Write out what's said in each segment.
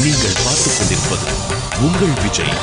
நீங்கள் பார்த்துக் கொண்டிருப்பது உங்கள் Vijay.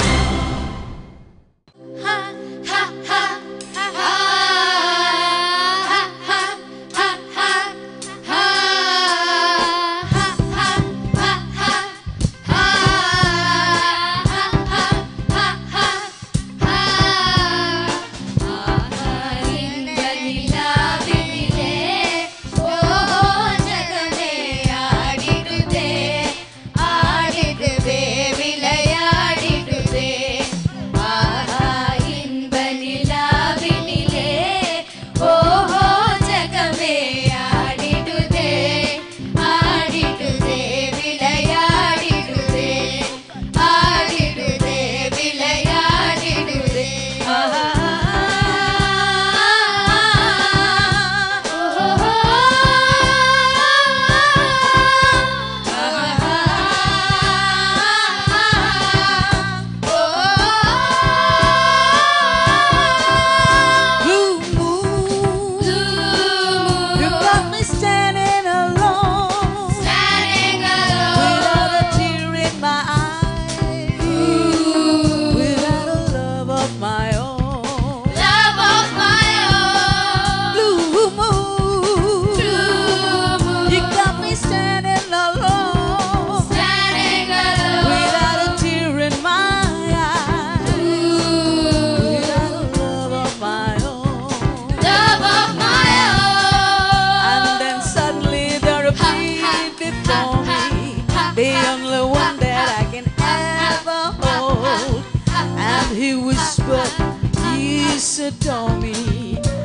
Adore me.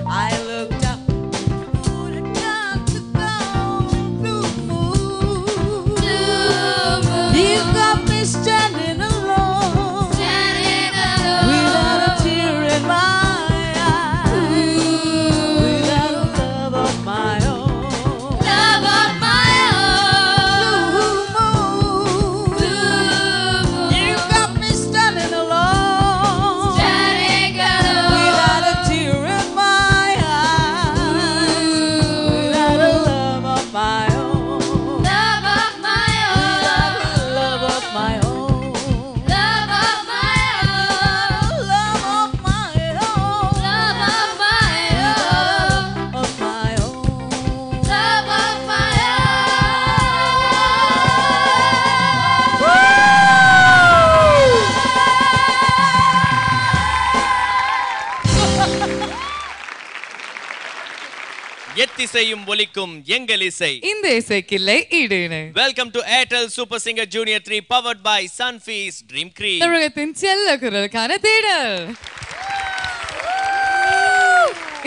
I looked up, blue moon. You got me standing alone, without a tear in my eye, without a love of my own. Blue moon. You got me standing alone, without a tear in my eye, without a love of my own. Without a love of my own. Love of my own. Love of my own. எத்திசையும் ஒலிக்கும் எங்கள் இசை. இந்த இசைக்கில்லை ஈடுணை. Welcome to Airtel super singer junior 3 powered by Sunfeast dream cream. தமிழகத்தின் செல்ல குரலுக்கான தேடல்.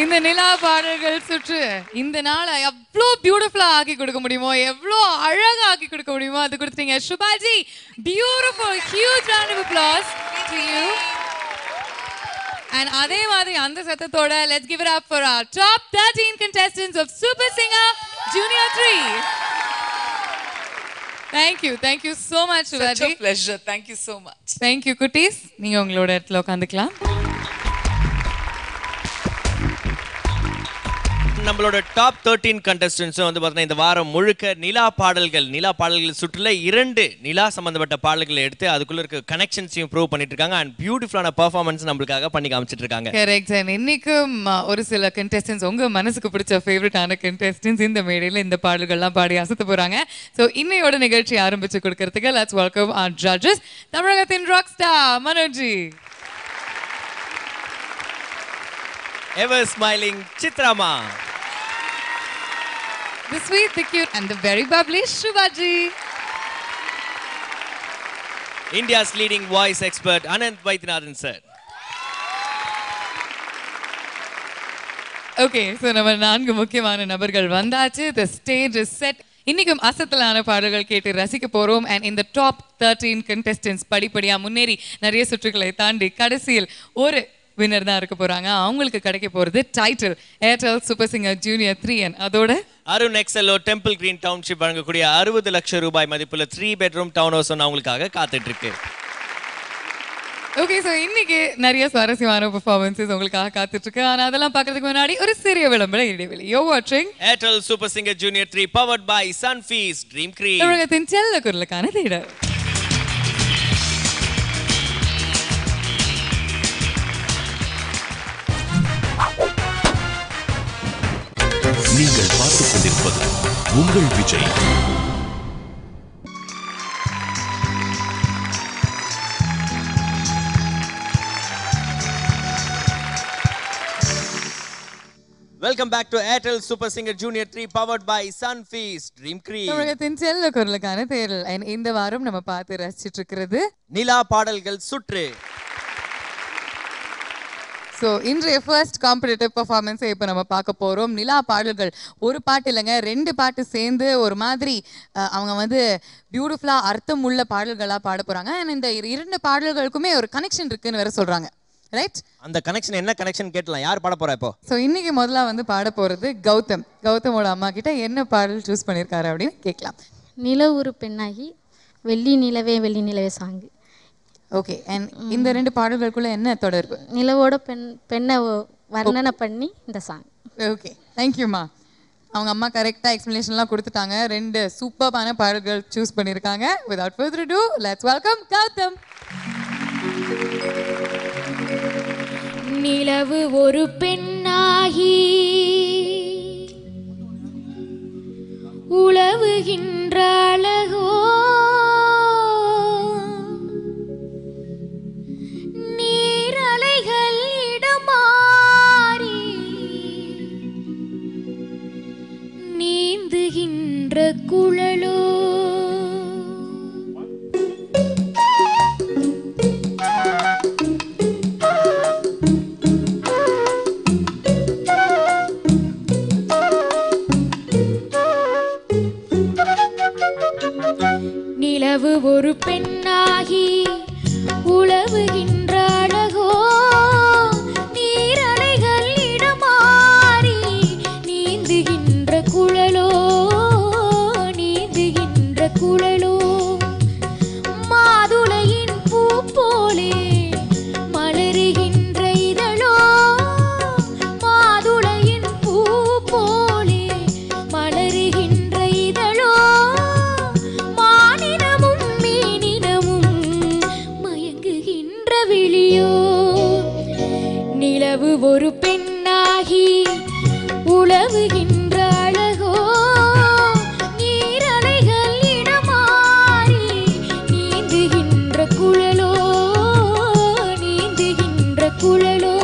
இந்த நிலா பாடல்கள் சுற்று இந்த நாளை எவ்வளோ பியூட்டிஃபுல்லா ஆக்கி கொடுக்க முடியுமோ, எவ்வளோ அழகா ஆக்கி கொடுக்க முடியுமோ அது கொடுத்துட்டீங்க. சுபாஜி, beautiful, huge round of applause to you. And அதே மாதிரி அந்த சத்தத்தோட let's give it up for our top 13 contestants of Super Singer Junior 3. Thank you so much Shivaji. Such a pleasure. Thank you so much. Thank you குட்டீஸ். நீங்க உங்களோட இடத்துல உட்காந்துக்கலாம். நம்மளோட டாப் 13 கண்டஸ்டன்ட்ஸ் வந்து பார்த்தீங்கன்னா இந்த வாரம் முழுக்க நிலா பாடல்கள் சுற்றுல 2 நிலா சம்பந்தப்பட்ட பாடல்களை எடுத்து அதுக்குள்ள இருக்க கனெக்ஷன்ஸையும் ப்ரூவ் பண்ணிட்டு இருக்காங்க. அண்ட் பியூட்டிஃபுல்லான பெர்ஃபார்மன்ஸ் நம்மளுக்காக பண்ணி காமிச்சிட்டு இருக்காங்க. கரெக்ட். இன்னைக்கும் ஒரு சில கண்டஸ்டன்ஸ் உங்க மனசுக்கு பிடிச்ச ஃபேவரட்டான கண்டஸ்டன்ஸ் இந்த மேடையில இந்த பாடல்கள்லாம் பாடி அசத்த போறாங்க. ஸோ இன்னையோட நிகழ்ச்சி ஆரம்பிச்சு கொடுக்கறதுக்கு லெட்ஸ் வெல்கம் our judges. தமிழகத்தின் rock star Mano ji. Ever smiling Chitrama. The sweet, the cute and the very bubbly Shivaji. India's leading voice expert Ananth Vaidyanathan sir. Okay, so நம்ம 4 முக்கியமான நபர்கள் வந்தாச்சு. The stage is set. இன்னைக்கும் அசத்தலான பாடல்கள் கேட்டு ரசிக்க போறோம். அண்ட் இந்த டாப் 13 contestants படிப்படியா முன்னேறி நிறைய சுற்றுகளை தாண்டி கடைசியில் ஒரு வின்னர் தான் இருக்க போறாங்க. அவங்களுக்கு கிடைக்க போறது title Airtel super singer junior 3 and அதோட அருண் எக்ஸலோ டெம்பிள் கிரீன் டவுன்ஷிப் வழங்கக்கூடிய 60 லட்சம் ரூபாய் மதிப்புள்ள 3 பெட்ரூம் டவுன் ஹவுஸ் அவங்களுக்காக காத்துட்டு இருக்கு. ஓகே, ஸோ இன்னைக்கு நிறைய சுவாரஸ்யமான பெர்ஃபார்மன்ஸஸ் உங்களுக்காக காத்துட்டு இருக்கு. ஆனா அதெல்லாம் பார்க்கறதுக்கு முன்னாடி ஒரு சிறிய விளம்பர இடைவெளி. யூ வாட்சிங் Airtel super singer junior 3 powered by Sunfeast dream cream. தமிழகத்தின் செல்ல குரலுக்கான தேடல். நீங்கள் பார்த்துக் கொண்டிருப்பது உங்கள் Vijay. Welcome back to Airtel super singer junior 3 powered by Sunfeast dream cream. தமிழகத்தின் செல்ல குரலுக்கான தேடல். இந்த வாரம் நம்ம பார்த்து ரசிச்சிட்டு இருக்கிறது நிலா பாடல்கள் சுற்று. ஸோ இன்றைய ஃபர்ஸ்ட் காம்படிட்டிவ் பர்ஃபார்மன்ஸை இப்போ நம்ம பார்க்க போகிறோம். நிலா பாடல்கள் ஒரு பாட்டு இல்லைங்க, 2 பாட்டு சேர்ந்து ஒரு மாதிரி அவங்க வந்து பியூட்டிஃபுல்லாக அர்த்தம் உள்ள பாடல்களாக பாட போகிறாங்க. அண்ட் இந்த 2 பாடல்களுக்குமே ஒரு கனெக்ஷன் இருக்குன்னு வேற சொல்கிறாங்க. ரைட், அந்த கனெக்ஷன் என்ன கனெக்ஷன் கேட்கலாம். யார் பாட போறா இப்போ? ஸோ இன்னைக்கு முதல்ல வந்து பாட போகிறது கௌதமோட அம்மா கிட்ட என்ன பாடல் சூஸ் பண்ணியிருக்காரு அப்படின்னு கேட்கலாம். நில ஒரு பெண்ணாகி வெள்ளி நிலவே சாங்கு. ஓகே, அண்ட் இந்த 2 பாடல்களுக்குள்ள என்ன தொடர்பு? நிலவோட பெண்ணை வர்ணனை பண்ணி இந்த சாங். ஓகே, தேங்க்யூம்மா. அவங்க அம்மா கரெக்டாக எக்ஸ்பிளனேஷன்லாம் கொடுத்துட்டாங்க. 2 சூப்பரான பாடல்கள் சூஸ் பண்ணியிருக்காங்க. Without further ado, let's welcome Gautham. நிலவு ஒரு பெண்ணாகி உலவுகின்ற அழகோ, நீரலைகள் இடமாறி நீந்துகின்ற குழலோ, நிலவு ஒரு பெண்ணாகி உலவுகின்ற அழகோ, நீரலைகள் இடமாறி நீந்துகின்ற குழலோ, நீந்துகின்ற குழலோ, மாதுளையின் பூ போலே மலருகின்ற இதழோ, மாதுளையின் பூ போலே மலருகின்ற இதழோ, மானினமும் மீனினமும் மயங்குகின்ற விழியோ, நிலவு ஒரு பெண்ணாகி உலவுகின்ற அழகோ, நீரலைகள் இடமாறி நீந்துகின்ற குழலோ, நீந்துகின்ற குழலோ.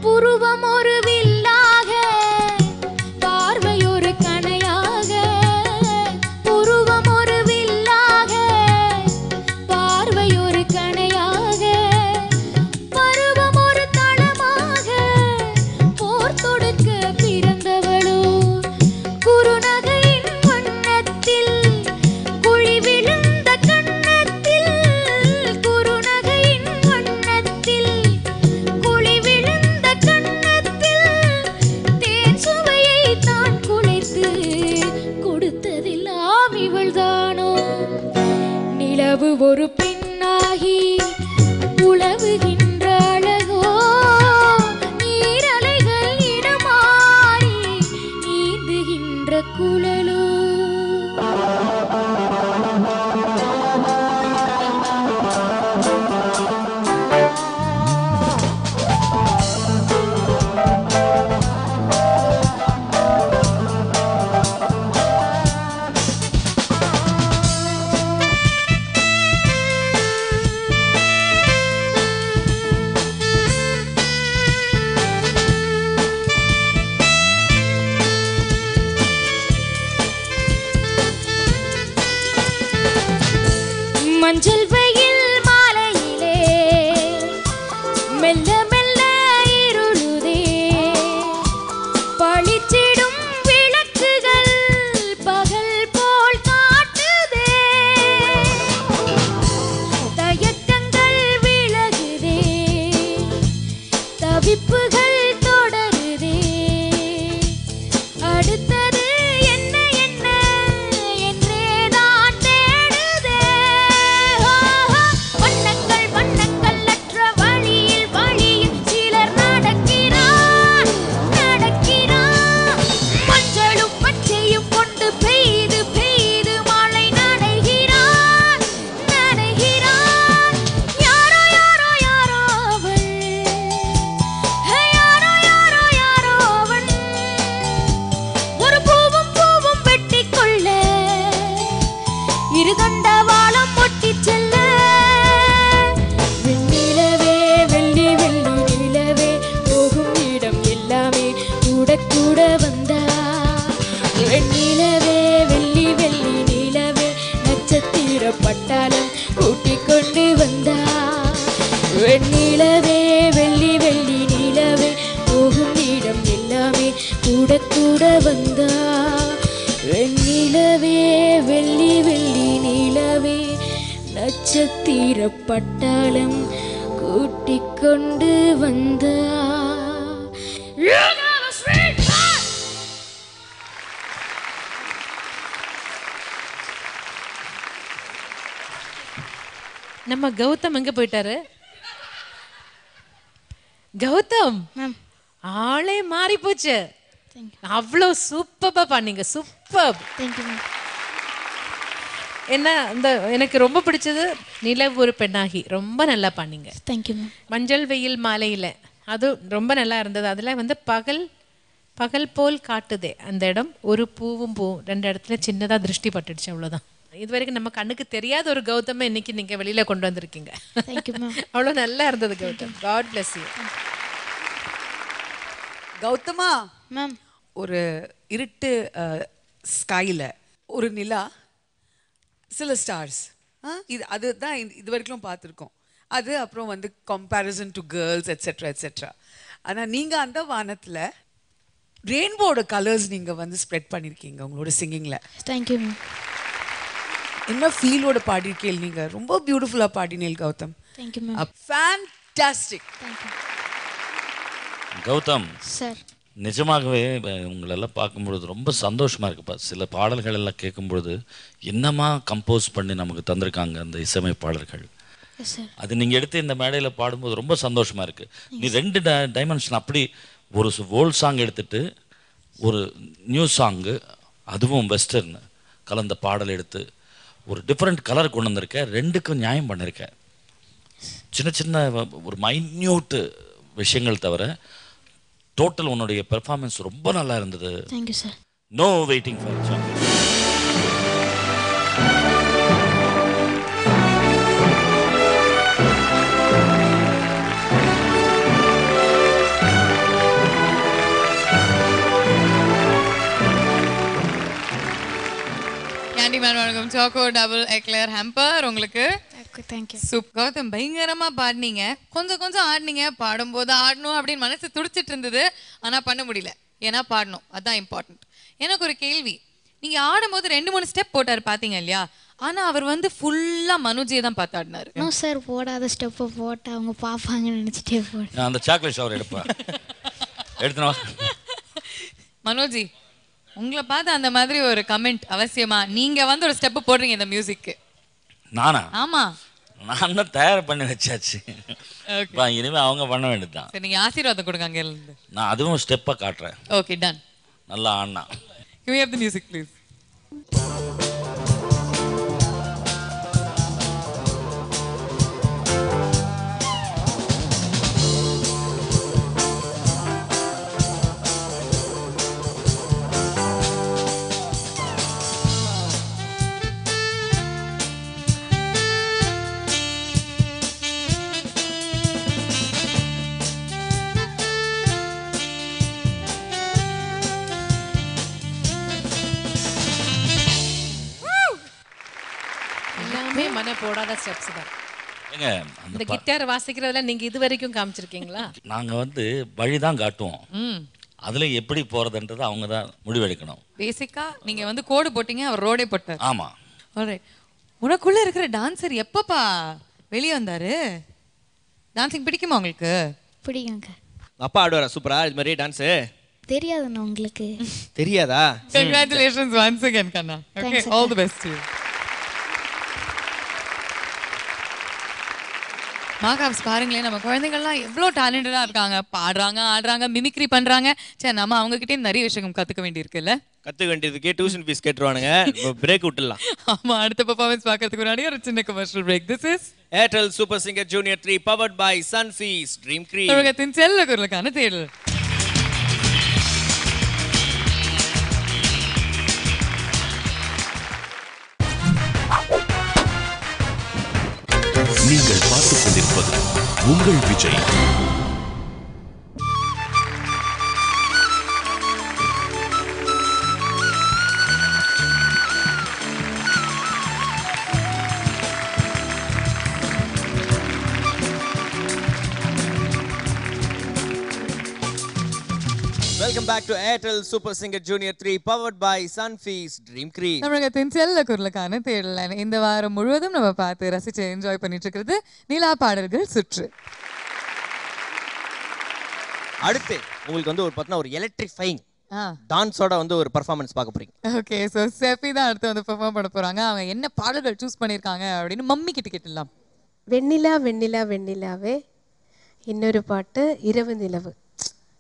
புருவம் ஒரு வில்லாக, பார்வை ஒரு கணையாக, புருவம் ஒரு வில்லாக, பார்வை ஒரு கணையாக, பருவம் ஒரு தளமாக, போர் தொடுக்க பிறந்தவளோ, குறுநகையின் வண்ணத்தில் குழி விழுந்த கன்னத்தில், குறுநகையின் வண்ணத்தில் குழி விழுந்த கன்னத்தில், தேன் சுவையை தான் குழைத்து கொடுத்ததெல்லாம் இவள்தானோ, நிலவு ஒரு பெண்ணாகி உலவுகின்ற அழகோ, நீரலைகள் இடமாறி நீந்துகின்ற குழலோ. மஞ்சள் வெயில் மாலையில் ஆயிரப்பட்டாலும் கூட்டிக் கொண்டு வந்தா. நம்ம கௌதம் எங்க போயிட்டாரு? கௌதம் மேம் ஆளே மாறி போச்சு. அவ்வளோ சூப்பரா பண்ணீங்க. சூப்பர். Thank you ma'am. என்ன இந்த எனக்கு ரொம்ப பிடிச்சது நிலவு ஒரு பெண்ணாகி ரொம்ப நல்லா பண்ணீங்க. Thank you ma'am. மஞ்சள் வெயில் மாலையில் அது ரொம்ப நல்லா இருந்தது. அதில் வந்து பகல் பகல் போல் காட்டுதே அந்த இடம், ஒரு பூவும் பூவும் 2 இடத்துல சின்னதாக திருஷ்டி பட்டுடுச்சு, அவ்வளோதான். இது வரைக்கும் நம்ம கண்ணுக்கு தெரியாத ஒரு கௌதமை இன்னைக்கு நீங்கள் வெளியில் கொண்டு வந்திருக்கீங்க. Thank you ma'am. அவ்வளோ நல்லா இருந்தது கௌதம். God bless you. கௌதமா மேம் ஒரு இருட்டு ஸ்கையில் ஒரு நிலா, சில ஸ்டார்ஸ், அதுதான் இது வரைக்கும் பார்த்துருக்கோம். அது அப்புறம் வந்து comparison to girls etcetera etcetera. ஆனால் நீங்கள் அந்த வானத்தில் ரெயின்போட கலர்ஸ் நீங்கள் வந்து ஸ்ப்ரெட் பண்ணியிருக்கீங்க உங்களோட சிங்கிங்கில். Thank you ma'am. என்ன ஃபீலோட பாடியிருக்கீள் நீங்கள். ரொம்ப பியூட்டிஃபுல்லாக பாடினீள் Gautham. Thank you ma'am. Fantastic. Thank you Gautham, sir. நிஜமாகவே உங்களெல்லாம் பார்க்கும்பொழுது ரொம்ப சந்தோஷமாக இருக்குப்பா. சில பாடல்கள் எல்லாம் கேட்கும்பொழுது என்னமா கம்போஸ் பண்ணி நமக்கு தந்திருக்காங்க அந்த இசையமைப்பாளர்கள். Yes sir. அது நீங்கள் எடுத்து இந்த மேடையில் பாடும்போது ரொம்ப சந்தோஷமாக இருக்குது. நீ 2 டைமென்ஷன் அப்படி ஒரு ஓல்ட் சாங் எடுத்துட்டு ஒரு நியூ சாங்கு, அதுவும் வெஸ்டர்ன் கலந்த பாடல் எடுத்து ஒரு டிஃப்ரெண்ட் கலர் கொண்டு வந்திருக்க. 2க்கும் நியாயம் பண்ணியிருக்கேன். சின்ன சின்ன ஒரு மைன்யூட்டு விஷயங்கள் தவிர டோட்டல் உன்னுடைய பெர்ஃபார்மன்ஸ் ரொம்ப நல்லா இருந்தது. Thank you sir. No waiting for song. Candyman வணக்கம். சாக்கோ டபுள் எக்லேர் ஹேம்பர் உங்களுக்கு. தேங்க்யூ. சூப்பர். கௌதம் பயங்கரமா பாடினீங்க. கொஞ்சம் கொஞ்சம் ஆடினீங்க. பாடும்போது ஆடணும் அப்படின்னு மனசு துடிச்சிட்டு இருந்தது. ஆனா பண்ண முடியல. ஏன்னா பாடணும், அதான் இம்பார்ட்டன்ட். எனக்கு ஒரு கேள்வி. நீங்க ஆடும்போது 2-3 ஸ்டெப் போட்டாரு பாத்தீங்க இல்லையா? ஆனா அவர் வந்து ஃபுல்லா மனுஜியை தான் பார்த்து ஆடினாரு. நோ சார், போடாத ஸ்டெப்பை போட்டு அவங்க பார்ப்பாங்கன்னு நினச்சிட்டே போடு. நான் அந்த சாக்லேட் ஷவர் எடுப்பேன். எடுத்துனா மனோஜி, உங்களை பார்த்து அந்த மாதிரி ஒரு கமெண்ட் அவசியமா? நீங்க வந்து ஒரு ஸ்டெப் போடுறீங்க இந்த மியூசிக்கு. நானா? ஆமா, நான் தான் தயார் பண்ணி வச்சாச்சு. இனிமே அவங்க பண்ண வேண்டியதுதான். சரி, நீங்க ஆசீர்வாதம் கொடுங்க அங்க இருந்து. நான் அதுவும் ஸ்டெப்பா காட்டுறேன். Okay, done. நல்லா ஆடினா. Can we have the music please? மன போடாத ஸ்டெப்ஸ் தான். ஏங்க, இந்த கிட்டார் வாசிக்கிறதுல நீங்க இது வரைக்கும் காமிச்சிருக்கீங்களா? நாங்க வந்து வழிதான் காட்டுவோம். அதுல எப்படி போறதுன்றது அவங்க தான் முடிவெடுக்கணும். பேசிக்கா நீங்க வந்து கோடு போட்டீங்க, அவர் ரோடே போட்டார். ஆமா. ஆல்ரைட். உனக்குள்ள இருக்கிற டான்சர் எப்பப்பா வெளியே வந்தாரு? டான்சிங் பிடிக்குமா உங்களுக்கு? பிடிக்குங்க. அப்பா ஆடுவாரா சூப்பரா இது மாதிரி டான்ஸ்? தெரியாதுண்ணா உங்களுக்கு. தெரியாதா? Congratulations once again Kanna. Okay, all the best to you. மாகாப்ஸ் பாருங்களேன், நம்ம குழந்தைங்கள்லாம் எவ்வளோ டேலண்டடாக இருக்காங்க. பாடுறாங்க, ஆடுறாங்க, மிமிக்ரி பண்ணுறாங்க. சரி, நம்ம அவங்ககிட்டே நிறைய விஷயம் கற்றுக்க வேண்டியிருக்குல்ல. கற்றுக்க வேண்டியதுக்கே டியூஷன் ஃபீஸ் கேட்டுருவானுங்க. பிரேக் விட்டுடலாம். ஆமாம், அடுத்த பர்ஃபார்மன்ஸ் பார்க்கறதுக்கு முன்னாடி ஒரு சின்ன commercial break. This is Airtel super singer junior 3 powered by Sunfeast dream cream. தமிழகத்தின் செல்ல குரலுக்கான தேடல். நீங்கள் பார்த்துக் கொண்டிருப்பது உங்கள் Vijay. Welcome back to Airtel Super Singer Junior 3 powered by Sunfeast Dream Cream. தமிழகத்தின் செல்ல குரலுக்கான தேடல் இந்த வாரம் முழுவதும் நம்ம பார்த்து ரசிச்சு என்ஜாய் பண்ணிட்டு இருக்கிறது நிலா பாடல்கள் சுற்று. அடுத்து உங்களுக்கு வந்து ஒரு பார்த்தா ஒரு எலக்ட்ரிஃபைங் டான்ஸோட வந்து ஒரு பெர்ஃபார்மன்ஸ் பார்க்க போறீங்க. ஓகே, சோ செஃபி தான் அடுத்து வந்து பெர்ஃபார்ம் பண்ண போறாங்க. அவங்க என்ன பாடல்கள் சூஸ் பண்ணிருக்காங்க அப்படின்னு மம்மி கிட்ட கேட்டலாம். வெண்ணிலா வெண்ணிலா வெண்ணிலாவே இன்னொரு பாட்டு இரவு நிலவு.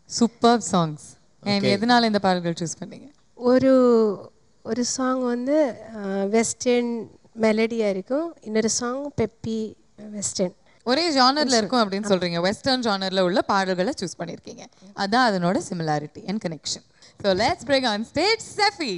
Super songs. அண்ட் எதனால இந்த பாடல்கள் சூஸ் பண்ணீங்க? ஒரு சாங் வந்து வெஸ்டர்ன் மெலடியாக இருக்கும், இன்னொரு சாங் பெப்பி வெஸ்டர்ன். ஒரே ஜானர்ல இருக்கும் அப்படின்னு சொல்றீங்க. வெஸ்டர்ன் ஜானர்ல உள்ள பாடல்களை சூஸ் பண்ணிருக்கீங்க. அதான் அதனோட similarity and connection. So let's bring on stage Sefi.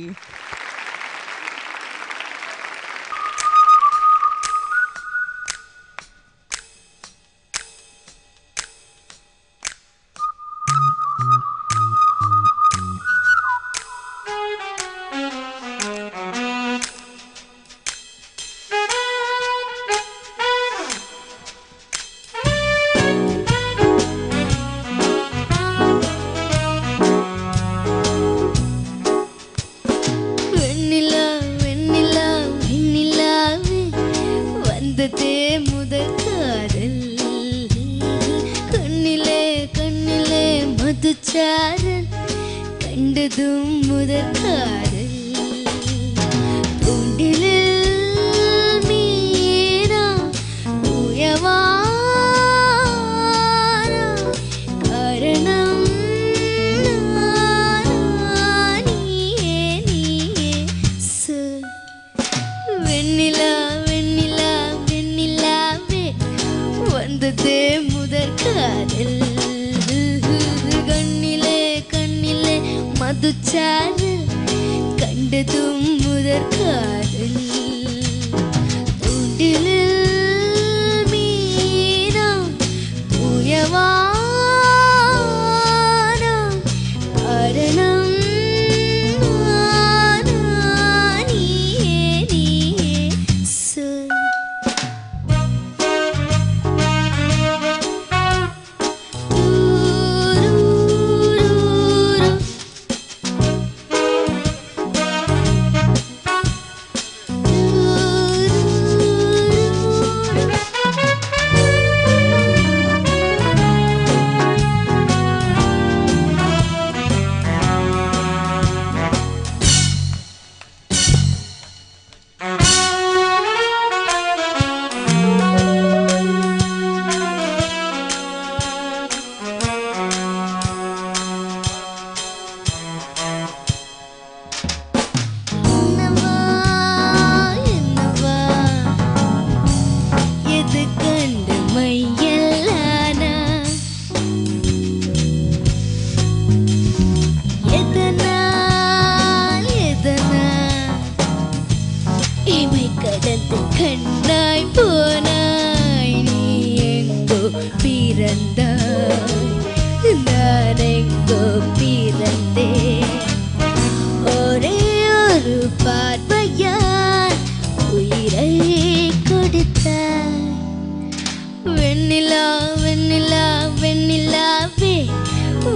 கண்டதும் முதற் காதல் தூண்டிலில் மீனா உயவாரா காரணம் நீயே நீயே சொல். வெண்ணிலா வெண்ணிலா வெண்ணிலாவே வந்ததே முதற் காதல் மதுச்சாறு கண்டதும் முதற் காதல் தூண்டிலில் மீனா உயவானா காரணம் நீயே நீயே சொல். கண்ணாய் போனாய் நீ எங்கோ பிறந்தாய் நான் எங்கோ பிறந்தேன் ஒரே ஒரு பார்வையால் உயிரை கொடுத்தாய். வெண்ணிலா வெண்ணிலா வெண்ணிலாவே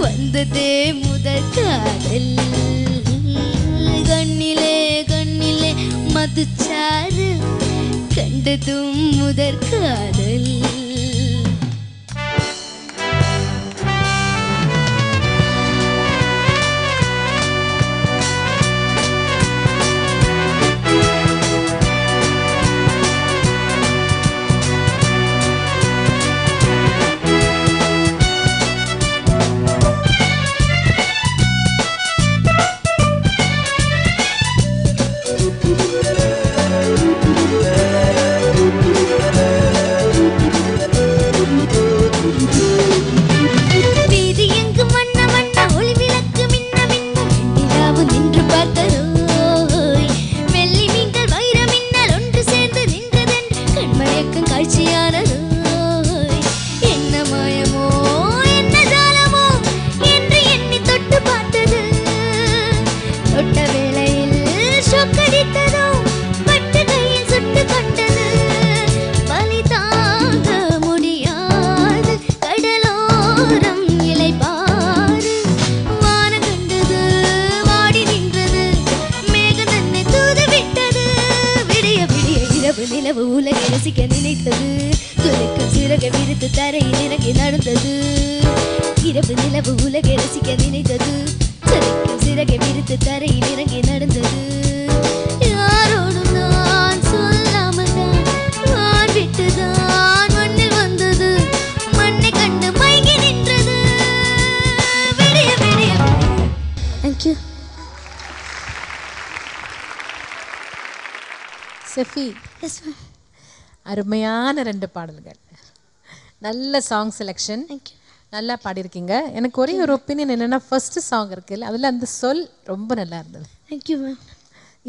வந்ததே முதற் காதல் கண்ணிலே கண்ணிலே மதுச்சாறு கண்டதும் முதற் காதல். சிறகை விரித்து தரையில் இறங்கி நடந்தது இரவு நிலவு உலகை ரசிக்க நினைத்தது சிரிக்கும் சிறகை விரித்து தரையில் இறங்கி நடந்தது யாரோடும் நான் சொல்லாமல் தான் நான் விட்டுதான் மண்ணில் வந்தது மண்ணை கண்டு மயங்கி நின்றது விடிய விடிய தேங்க்யூ செஃபி எஸ் மேம் அருமையான 2 பாடல்கள் நல்ல சாங் செலெக்ஷன் நல்லா பாடியிருக்கீங்க எனக்கு ஒரே ஒரு ஒப்பீனியன் என்னென்னா ஃபர்ஸ்ட் சாங் இருக்குல்ல அதில் அந்த சொல் ரொம்ப நல்லா இருந்தது தேங்க்யூ மேம்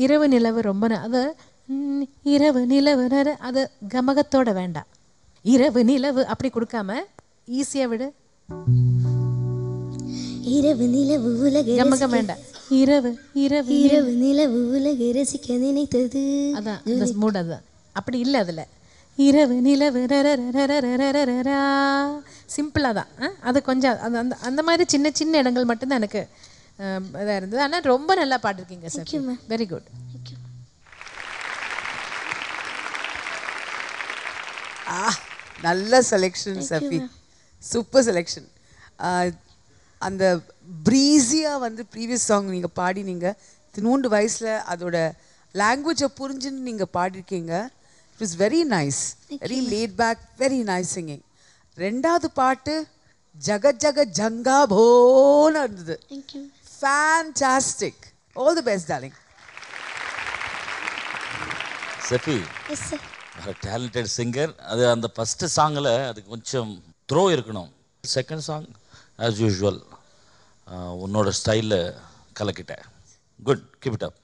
இரவு நிலவு ரொம்ப அது இரவு நிலவு அது கமகத்தோட வேண்டாம் இரவு நிலவு அப்படி கொடுக்காம ஈஸியாக விடு இரவு நிலவு உலகை கமகம் வேண்டாம் இரவு இரவு இரவு நிலவு உலகை ரசிக்க நினைத்தது அதான் அந்த மூட் அதுதான் அப்படி இல்லை அதில் இரவு நிலவு சிம்பிளாக தான் அது கொஞ்சம் அது அந்த அந்த மாதிரி சின்ன சின்ன இடங்கள் மட்டும்தான் எனக்கு இதாக இருந்தது ஆனால் ரொம்ப நல்லா பாடிருக்கீங்க சார் வெரி குட் நல்ல செலெக்ஷன் சஃபி சூப்பர் செலெக்ஷன் அந்த ப்ரீஸியாக வந்து ப்ரீவியஸ் சாங் நீங்கள் பாடினீங்க தினூண்டு வயசில் அதோட லாங்குவேஜை புரிஞ்சுன்னு நீங்கள் பாடிருக்கீங்க it was very nice very laid back very nice singing ரெண்டாவது பாட்டு ஜக ஜக ஜங்கா போன்னு இருந்தது fantastic all the best darling Sefi talented singer அது அந்த ஃபஸ்ட்டு சாங்கில் அதுக்கு கொஞ்சம் த்ரோ இருக்கணும் செகண்ட் சாங் ஆஸ் யூஷுவல் உன்னோட ஸ்டைலில் கலக்கிட்டேன் good keep it up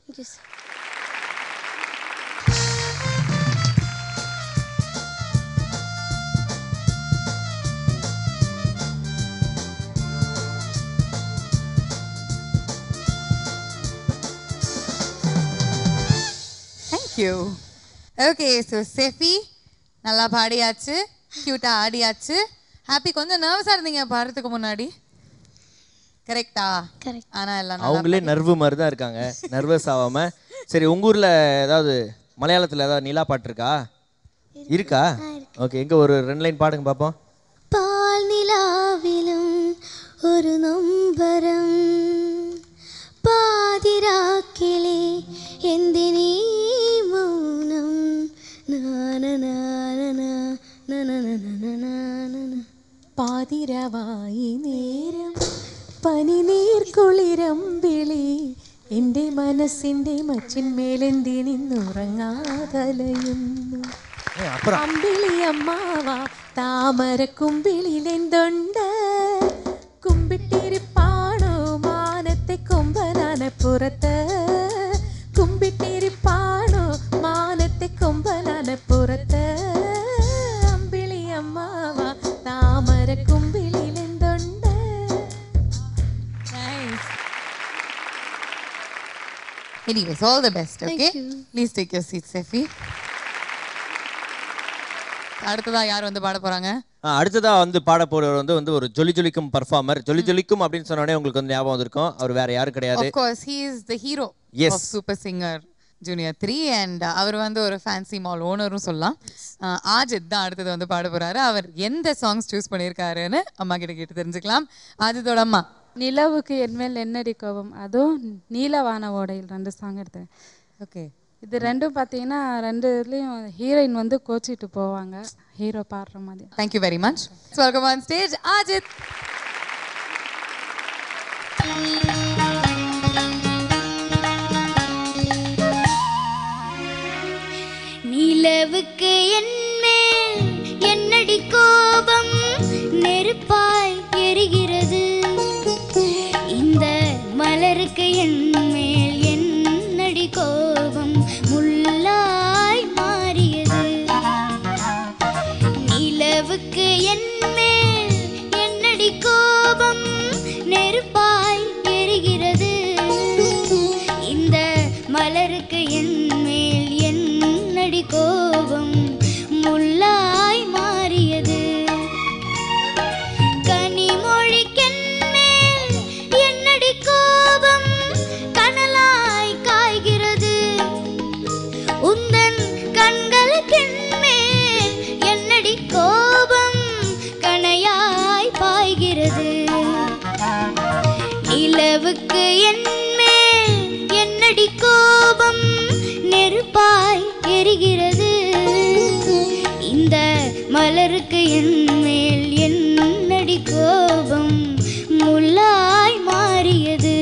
thank you okay so Sefi நல்லா பாடியாச்சு க்யூட்டாக ஆடியாச்சு ஹாப்பி கொஞ்சம் நர்வஸாக இருந்தீங்க பாடுறதுக்கு முன்னாடி கரெக்டா ஆனால் எல்லாம் அவங்களே நர்வு மாதிரி தான் இருக்காங்க நர்வஸ் ஆகாம சரி உங்கள் ஊரில் ஏதாவது மலையாளத்தில் ஏதாவது நிலா பாட்டு இருக்கா ஓகே எங்கே ஒரு 2 லைன் பாடுங்க பார்ப்போம் பால் நிலாவிலும் ஒரு நொம்பரம் பாதிராக்கிலே എന്തിനീ മൗനം പാതിരവായി നേരം പനിനീർ കുളിരമ്പിളി എൻ്റെ മനസ്സിൻ്റെ മച്ചിന്മേലെന്തി നിന്നുറങ്ങാതലയുന്നു അമ്പിളി അമ്മാവ താമര കുമ്പിളിലെന്തുണ്ട് കുമ്പിട്ടിരിപ്പാണോ മാനത്തെ കൊമ്പനാനപ്പുറത്ത് കുമ്പിട്ടിരിപ്പാണോ മാനത്തെ കൊമ്പനാനപ്പുറത്ത് അമ്പിളി അമ്മാവ താമര കുമ്പിളിലെന്തുണ്ട് Anyways, all the best, okay? Please take your seat, Sefi. அடுத்ததா யார் வந்து பாட போறாங்க அடுத்ததா வந்து பாட போறவர் வந்து ஒரு ஜொலி ஜொலிக்கும் பர்ஃபார்மர் ஜொலி ஜொலிக்கும் அப்படின்னு சொன்னோடனே உங்களுக்கு வந்து ஞாபகம் வந்திருக்கும் அவர் வேற யாரும் கிடையாது of course he is the hero of Super Singer Junior 3 and அவர் வந்து ஒரு ஃபேன்சி மால் ஓனரும் சொல்லலாம் ஆஜித் தான் அடுத்தது வந்து பாட போறாரு அவர் எந்த சாங்ஸ் சூஸ் பண்ணியிருக்காருன்னு அம்மா கிட்ட கேட்டு தெரிஞ்சுக்கலாம் ஆஜித்தோட அம்மா நிலவுக்கு என்மேல் என்னடி கோபம் அதுவும் நீலவான ஓடையில் 2 சாங் எடுத்தேன் ஓகே இது ரெண்டும் பார்த்தீங்கன்னா 2 இதுலேயும் ஹீரோயின் வந்து கோச்சிட்டு போவாங்க ஹீரோ பாடுற மாதிரி thank you very much welcome on stage Aajeedh நிலவுக்கு என்மேல் என்னடி கோபம் நெருப்பாய் எரிகிறது இந்த மலருக்கு என்மேல் என்னடி கோபம் முள்ளாய் மாறியது நிலவுக்கு என்மேல் என்னடி கோபம் நெருப்பாய் எரிகிறது இந்த மலருக்கு என்மேல் என்னடி கோபம் முள்ளாய் மாறியது கனிமொழிக்கென்மேல் என்னடி கோபம் கனலாய் காய்கிறது உந்தன் கண்களுக்கென்மேல் என்னடி கோபம் நிலவுக்கு என்மேல் என்னடி கோபம் நெருப்பாய் எரிகிறது இந்த மலருக்கு என்மேல் என்னடி கோபம் முள்ளாய் மாறியது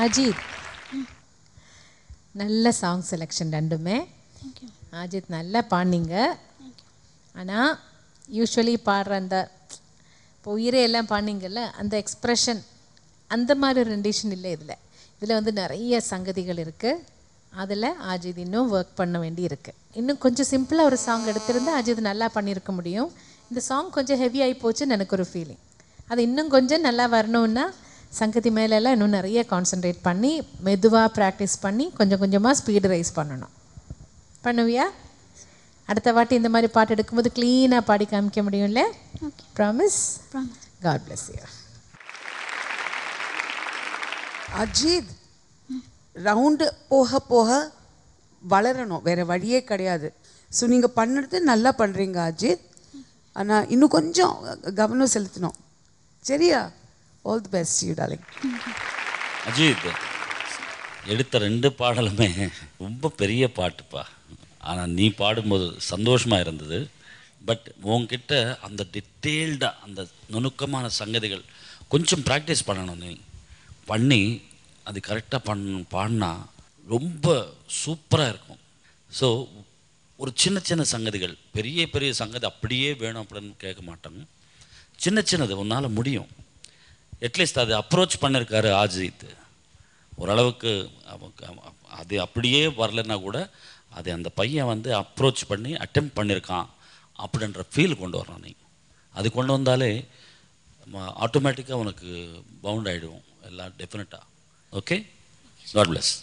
அஜித் நல்ல சாங் செலெக்ஷன் ரெண்டுமே. அஜித் நல்லா பாடினீங்க. ஆனால் யூஸ்வலி பாடுற அந்த இப்போ உயிரே எல்லாம் பாடினீங்கல்ல, அந்த எக்ஸ்ப்ரெஷன் அந்த மாதிரி ஒரு ரெண்டிஷன் இல்லை இதில். இதில் வந்து நிறைய சங்கதிகள் இருக்குது. அதில் அஜித் இன்னும் ஒர்க் பண்ண வேண்டி இருக்குது. இன்னும் கொஞ்சம் சிம்பிளாக ஒரு சாங் எடுத்திருந்தால் அஜித் நல்லா பண்ணியிருக்க முடியும். இந்த சாங் கொஞ்சம் ஹெவி ஆகி போச்சுன்னு எனக்கு ஒரு ஃபீலிங். அது இன்னும் கொஞ்சம் நல்லா வரணுன்னா சங்கதி மேலெல்லாம் இன்னும் நிறைய கான்சன்ட்ரேட் பண்ணி மெதுவாக ப்ராக்டிஸ் பண்ணி கொஞ்சம் கொஞ்சமாக ஸ்பீடு ரைஸ் பண்ணணும். பண்ணுவியா? அடுத்த வாட்டி இந்த மாதிரி பாட்டு எடுக்கும்போது க்ளீனாக பாடி காமிக்க முடியும்ல? Promise? God bless you. Ajith round போக போக வளரணும், வேறு வழியே கிடையாது. ஸோ நீங்கள் பண்ணுறது நல்லா பண்ணுறீங்க அஜித். ஆனால் இன்னும் கொஞ்சம் கவனம் செலுத்தணும். சரியா? All the best you darling. Ajith எடுத்த 2 பாடலுமே ரொம்ப பெரிய பாட்டுப்பா. ஆனால் நீ பாடும்போது சந்தோஷமாக இருந்தது. பட் உங்ககிட்ட அந்த டீட்டெயில்டாக அந்த நுணுக்கமான சங்கதிகள் கொஞ்சம் ப்ராக்டிஸ் பண்ணணும். நீ பண்ணி அது கரெக்டாக பாடினா ரொம்ப சூப்பராக இருக்கும். ஸோ ஒரு சின்ன சின்ன சங்கதிகள், பெரிய பெரிய சங்கதி அப்படியே வேணும் அப்படின்னு கேட்க மாட்டாங்க. சின்ன சின்னது உன்னால் முடியும். அட்லீஸ்ட் அது அப்ரோச் பண்ணியிருக்காரு அஜித் ஓரளவுக்கு. அது அப்படியே வரலைன்னா கூட அது அந்த பையன் வந்து அப்ரோச் பண்ணி அட்டெம்ப்ட் பண்ணியிருக்கான் அப்படின்ற ஃபீல் கொண்டு வரணும். நீ அது கொண்டு வந்தாலே ஆட்டோமேட்டிக்காக உனக்கு பவுண்ட் ஆகிடுவோம் எல்லாம் டெஃபினட்டாக. Okay, God bless.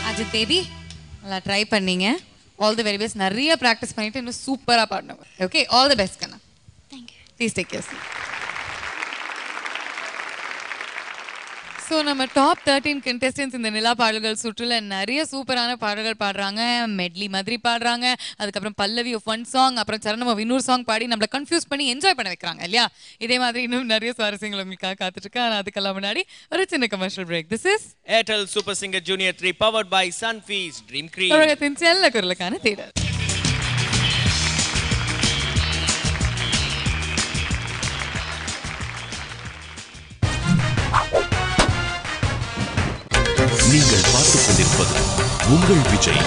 Ajith baby நல்லா ட்ரை பண்ணீங்க. All the very best. நிறைய ப்ராக்டிஸ் பண்ணிட்டு இன்னும் சூப்பராக பாடணும். ஓகே, ஆல் தி பெஸ்ட் கண்ணா. Please take care. ஸோ நம்ம டாப் 13 கண்டெஸ்டன்ஸ் இந்த நிலா பாடல்கள் சுற்றுல நிறைய சூப்பரான பாடல்கள் பாடுறாங்க. மெட்லி மாதிரி பாடுறாங்க, அதுக்கப்புறம் பல்லவி ஆஃப் ஒன் சாங், அப்புறம் சரணம் ஆஃப் இன்னொரு சாங் பாடி நம்மளை கன்ஃபியூஸ் பண்ணி என்ஜாய் பண்ண வைக்கிறாங்க இல்லையா? இதே மாதிரி இன்னும் நிறைய சுவாரஸ்யங்கள் உங்களுக்காக காத்துட்டு இருக்கு. ஆனால் அதுக்கெல்லாம் முன்னாடி ஒரு சின்ன commercial break. This is Airtel super singer junior 3 powered by Sunfeast dream cream. தமிழகத்தின் செல்ல குரலுக்கான தேடல். நீங்கள் பார்த்துக் கொண்டிருப்பது உங்கள் Vijay.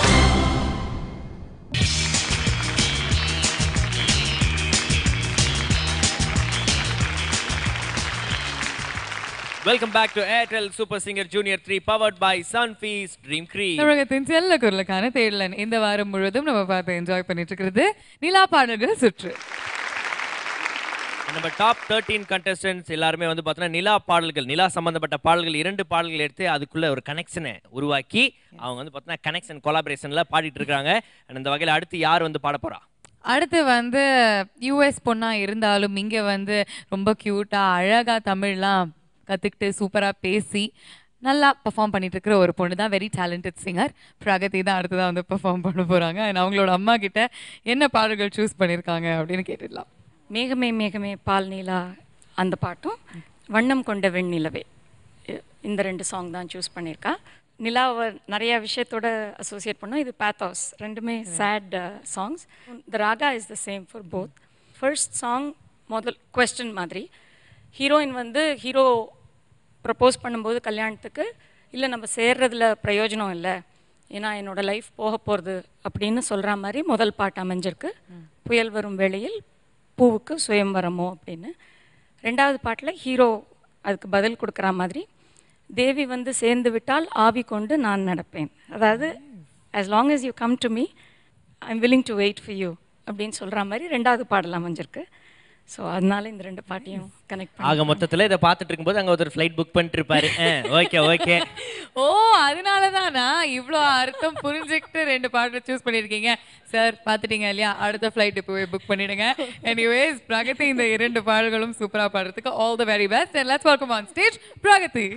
Welcome back to Airtel super singer junior 3 powered by Sunfeast dream cream. தமிழகத்தின் செல்ல குரலுக்கான தேடலன். இந்த வாரம் முழுவதும் நம்ம பார்த்து என்ஜாய் பண்ணிட்டு இருக்கிறது நிலா பாடல்கள் சுற்று. நம்ம டாப் 13 கண்டெஸ்டன்ட்ஸ் எல்லாருமே வந்து பார்த்தோன்னா நிலா பாடல்கள், நிலா சம்பந்தப்பட்ட பாடல்கள் 2 பாடல்கள் எடுத்து அதுக்குள்ள ஒரு கனெக்ஷனை உருவாக்கி அவங்க வந்து பார்த்தோன்னா கனெக்ஷன் கொலாபரேஷன்ல பாடிட்டு இருக்காங்க. அந்த வகையில் அடுத்து யார் வந்து பாட போறா? அடுத்து வந்து யூஎஸ் பொண்ணா இருந்தாலும் இங்கே வந்து ரொம்ப க்யூட்டாக அழகாக தமிழ்லாம் கற்றுக்கிட்டு சூப்பராக பேசி நல்லா பெர்ஃபார்ம் பண்ணிட்டு இருக்கிற ஒரு பொண்ணு தான். வெரி டேலண்டட் சிங்கர் பிரகதி தான் அடுத்து தான் வந்து பெர்ஃபார்ம் பண்ண போகிறாங்க. அண்ட் அவங்களோட அம்மா கிட்ட என்ன பாடல்கள் சூஸ் பண்ணியிருக்காங்க அப்படின்னு கேட்டுடலாம். மேகமே மேகமே பால் நீலா அந்த பாட்டும் வண்ணம் கொண்ட வெண்ணிலவே இந்த 2 சாங் தான் சூஸ் பண்ணியிருக்கா. நிலாவை நிறைய விஷயத்தோட அசோசியேட் பண்ணோம். இது பேத்தாஸ், ரெண்டுமே sad songs. The raga is the same for both. First song முதல் குவெஸ்டன் மாதிரி, ஹீரோயின் வந்து ஹீரோ ப்ரப்போஸ் பண்ணும்போது கல்யாணத்துக்கு இல்லை நம்ம சேர்றதுல பிரயோஜனம் இல்லை, ஏன்னா என்னோடய லைஃப் போக போகிறது அப்படின்னு சொல்கிற மாதிரி முதல் பாட்டு அமைஞ்சிருக்கு. புயல் வரும் வேளையில் பூவுக்கு சுயம்வரமோ அப்படின்னு. 2வது பாட்டில் ஹீரோ அதுக்கு பதில் கொடுக்குற மாதிரி, தேவி வந்து சேர்ந்து விட்டால் ஆவி கொண்டு நான் நடப்பேன், அதாவது as long as you come to me I'm willing to wait for you அப்படின்னு சொல்கிற மாதிரி 2வது பாடல் அமைஞ்சிருக்கு. ஸோ அதனால இந்த 2 பாட்டையும் கனெக்ட் பண்ணி ஆக மொத்தத்தில் இதை பார்த்துட்டு இருக்கும்போது அங்கே ஒருத்தர் ஃப்ளைட் புக் பண்ணிட்டு இருப்பாரு. Okay okay. ஓ, அதனால தானா இவ்வளோ அர்த்தம் புரிஞ்சுக்கிட்டு 2 பாடலை சூஸ் பண்ணியிருக்கீங்க சார். பார்த்துட்டீங்க இல்லையா? அடுத்த ஃப்ளைட் இப்போ புக் பண்ணிடுங்க. எனிவேஸ் பிரகதி இந்த 2 பாடல்களும் சூப்பராக பாடுறதுக்கு all the very best. And let's welcome on stage Pragathi.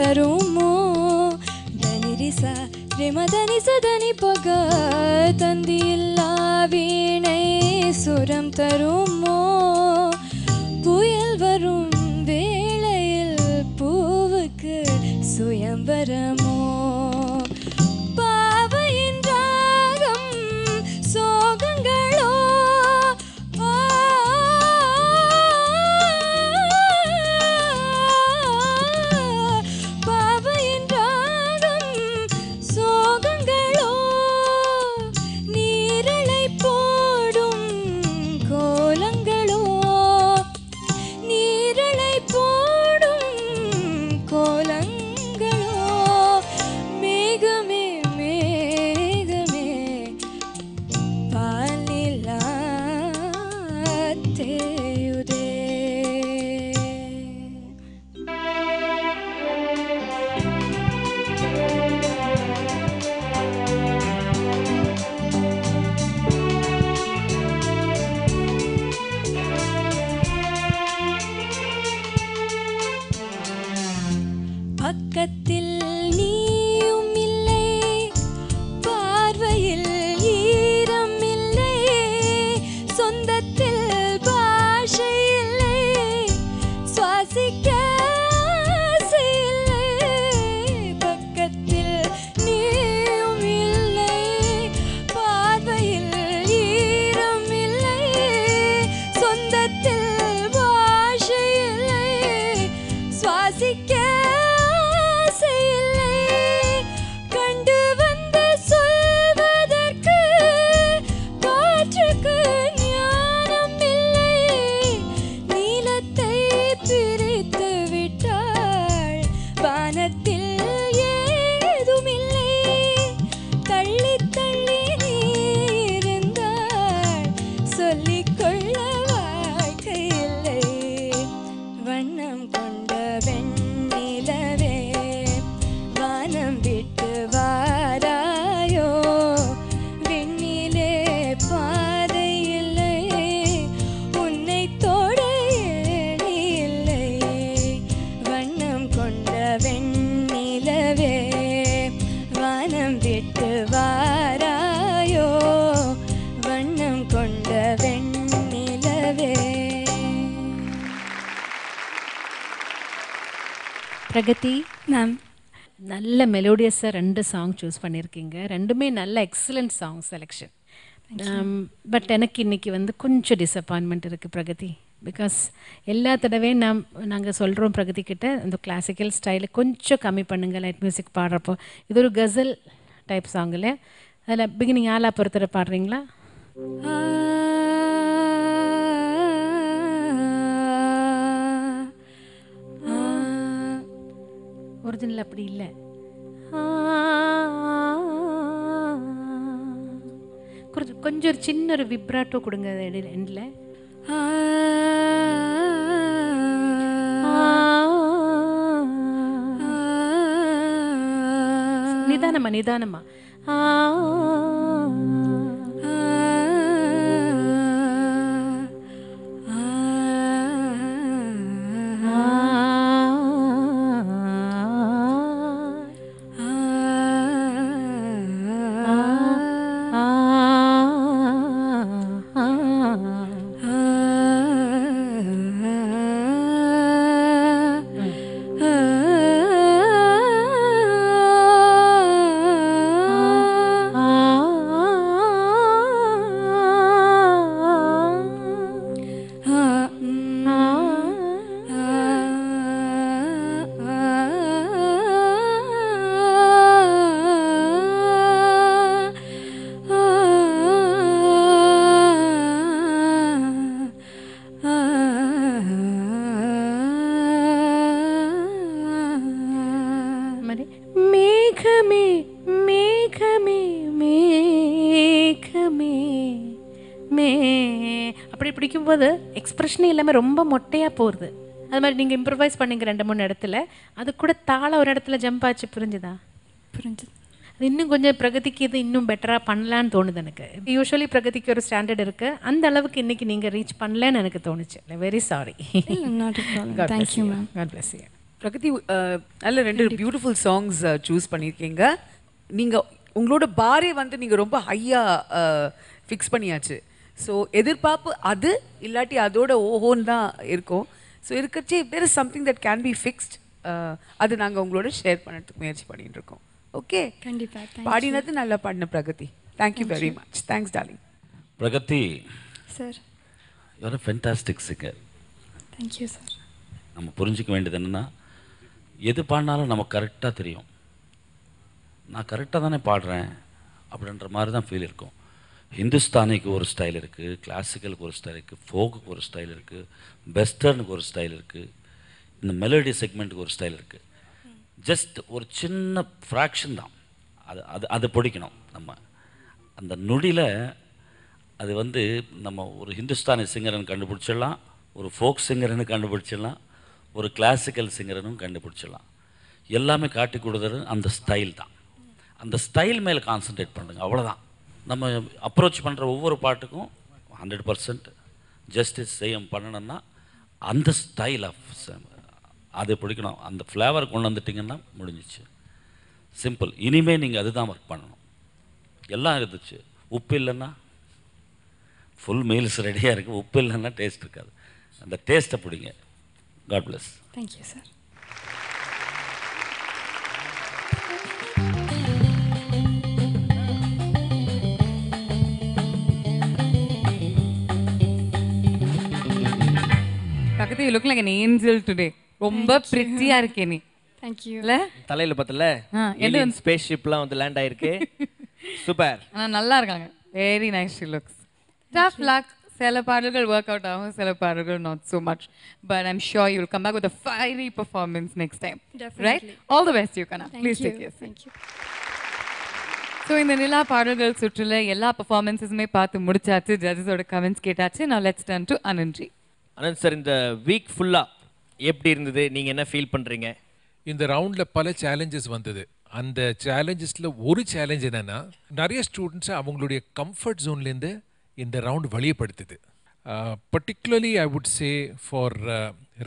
தருமோ தனிரிசா ரிமதனி சதனி பக தந்தியில்லா வீணை சுரம் தருமோ புயல் வரும் வேளையில் பூவுக்கு சுயம்பரமோ பாவையின் ராகம் சோகங்களோ பாவையின் ராகம் சோகங்களோ நீரலை போடும் கோலங்களோ நீரலை போடும் கோலங்களோ மேகமே மேகமே பாலிலா தேயுதே பக்கத்தில் நீயும் இல்லை பார்வையில் ஈரம் இல்லை சொந்தத்தில் பாஷை இல்லை சுவாசிக்க ஆசை இல்லை பக்கத்தில் நீயும் இல்லை பார்வையில் ஈரம் இல்லை சொந்தத்தில் பாஷை இல்லை சுவாசிக்க ஆசை இல்லை கண்டு வந்து சொல்வதற்கு காற்றுக்கு ஞானம் இல்லை நீலத்தை பிரித்து விட்டாள் வானத்தில் ஏதுமில்லை தள்ளி தள்ளி நீ இருந்தாள் சொல்லிக்கொள்ள வாழ்க்கை இல்லை வண்ணம் கொண்ட வெண்ணிலவே வானம் விட்டு வாராயோ விண்ணிலே பாதை இல்லை உன்னை தொட ஏணி இல்லை வண்ணம் கொண்ட வெண்ணிலவே வானம் விட்டு வாராயோ வண்ணம் கொண்ட வெண்ணிலவே பிரகதி மேம் நல்ல மெலோடியஸாக 2 சாங் சூஸ் பண்ணியிருக்கீங்க. ரெண்டுமே நல்ல எக்ஸலண்ட் சாங் செலெக்ஷன். பட் எனக்கு இன்னைக்கு வந்து கொஞ்சம் டிசப்பாயின்மெண்ட் இருக்குது பிரகதி. பிகாஸ் எல்லா தடவையும் நாங்கள் சொல்கிறோம் பிரகதி கிட்ட அந்த கிளாசிக்கல் ஸ்டைலை கொஞ்சம் கம்மி பண்ணுங்க லைட் மியூசிக் பாடுறப்போ. இது ஒரு கசல் டைப் சாங்கில் அதில் பிகினிங் ஆலா பொறுத்தர பாடுறீங்களா? ஒரிஜினல் அப்படி இல்லை. கொஞ்சம் ஒரு சின்ன ஒரு விப்ராட்டோ கொடுங்க எண்டில். நிதானமா நிதானமா. அப்படி பிடிக்கும்போது எக்ஸ்பிரஷனே எல்லாமே ரொம்ப மொட்டையாக போகுது. அது மாதிரி நீங்கள் இம்ப்ரவைஸ் பண்ணிங்க 2-3 இடத்துல, அது கூட தாளம் ஒரு இடத்துல ஜம்ப் ஆச்சு. புரிஞ்சுதா? புரிஞ்சுது. அது இன்னும் கொஞ்சம் பிரகதிக்கு இது இன்னும் பெட்டராக பண்ணலான்னு தோணுது எனக்கு. யூஸ்வலி பிரகதிக்கு ஒரு ஸ்டாண்டர்ட் இருக்குது, அந்த அளவுக்கு இன்றைக்கி நீங்கள் ரீச் பண்ணலன்னு எனக்கு தோணுச்சு. Very sorry. Thank you ma'am. God bless you. Pragathi நல்ல 2 பியூட்டிஃபுல் சாங்ஸ் சூஸ் பண்ணியிருக்கீங்க. நீங்கள் உங்களோட பாரே வந்து நீங்கள் ரொம்ப ஹையாக ஃபிக்ஸ் பண்ணியாச்சு. ஸோ எதிர்பார்ப்பு அது இல்லாட்டி அதோட ஓஹோன்னு தான் இருக்கும். ஸோ இருக்கச்சே there is something that can be fixed. அது நாங்கள் உங்களோட ஷேர் பண்ணுறதுக்கு முயற்சி பண்ணிட்டு இருக்கோம். ஓகே, கண்டிப்பாக பாடினது நல்லா பாடின Pragathi. Thank you very much. Thanks darling. Pragathi sir. You are fantastic singer. Thank you sir. நம்ம புரிஞ்சிக்க வேண்டியது என்னென்னா, எது பாடினாலும் நமக்கு கரெக்டாக தெரியும். நான் கரெக்டாக தானே பாடுறேன் அப்படின்ற மாதிரி தான் ஃபீல் இருக்கும். ஹிந்துஸ்தானிக்கு ஒரு ஸ்டைல் இருக்குது, கிளாசிக்கலுக்கு ஒரு ஸ்டைல் இருக்குது, ஃபோக்குக்கு ஒரு ஸ்டைல் இருக்குது, வெஸ்டர்னுக்கு ஒரு ஸ்டைல் இருக்குது, இந்த மெலடி செக்மெண்ட்டுக்கு ஒரு ஸ்டைல் இருக்குது. ஜஸ்ட் ஒரு சின்ன ஃப்ராக்ஷன் தான் அது அது அது பிடிக்கணும். நம்ம அந்த நொடியில் அது வந்து நம்ம ஒரு ஹிந்துஸ்தானி சிங்கர்னு கண்டுபிடிச்சிடலாம், ஒரு ஃபோக் சிங்கர்னு கண்டுபிடிச்சிடலாம், ஒரு கிளாசிக்கல் சிங்கர்னும் கண்டுபிடிச்சிடலாம். எல்லாமே காட்டி கொடுக்குறது அந்த ஸ்டைல் தான். அந்த ஸ்டைல் மேலே கான்சன்ட்ரேட் பண்ணுங்க, அவ்வளோதான். நம்ம அப்ரோச் பண்ணுற ஒவ்வொரு பாட்டுக்கும் 100% ஜஸ்டிஸ் பண்ணணும்னா அந்த ஸ்டைல் ஆஃப் அது பிடிக்கணும். அந்த ஃப்ளேவர் கொண்டு வந்துட்டிங்கன்னா முடிஞ்சிச்சு. சிம்பிள். இனிமேல் நீங்கள் அதுதான் ஒர்க் பண்ணணும். எல்லாம் இருந்துச்சு. உப்பு இல்லைன்னா ஃபுல் மீல்ஸ் ரெடியாக இருக்குது, உப்பு இல்லைன்னா டேஸ்ட் இருக்காது. அந்த டேஸ்ட்டை பிடிங்க. God bless. Thank you sir. Prakati, you look like an angel today. ரொம்ப பிரிட்டியா இருக்கே நீ. Thank you. இல்ல? தலையில பார்த்தல ஏலியன் ஸ்பேஸ் ஷிப்லாம் வந்து லேண்ட் ஆயிருக்கு. சூப்பர். ஆனா நல்லா இருக்காங்க. Very nice she looks. Tough luck. சில பாடல்கள் ஒர்க் அவுட் ஆகும், சில பாடல்கள் not so much. But I'm sure you'll come back with a fiery performance next time. Definitely. Right? All the best, Yukana. Please take your seat. Thank you. So இந்த நிலா பாடல்கள் சுற்றுல எல்லா பர்ஃபார்மன்ஸஸுமே பார்த்து முடிச்சாச்சு. ஜட்ஜஸோட கமெண்ட்ஸ் கேட்டாச்சு. Now let's turn to Anandji. Anand sir, இந்த வீக் ஃபுல்லா எப்படி இருந்தது? நீங்க என்ன ஃபீல் பண்றீங்க? இந்த ரவுண்டில் பல சேலஞ்சஸ் வந்தது. அந்த சேலஞ்சஸில் ஒரு சேலஞ்ச் என்னென்னா, நிறைய ஸ்டூடெண்ட்ஸை அவங்களுடைய கம்ஃபர்ட் ஜோன்லேருந்து இந்த ரவுண்ட் வெளியப்படுத்துது. Particularly I would say for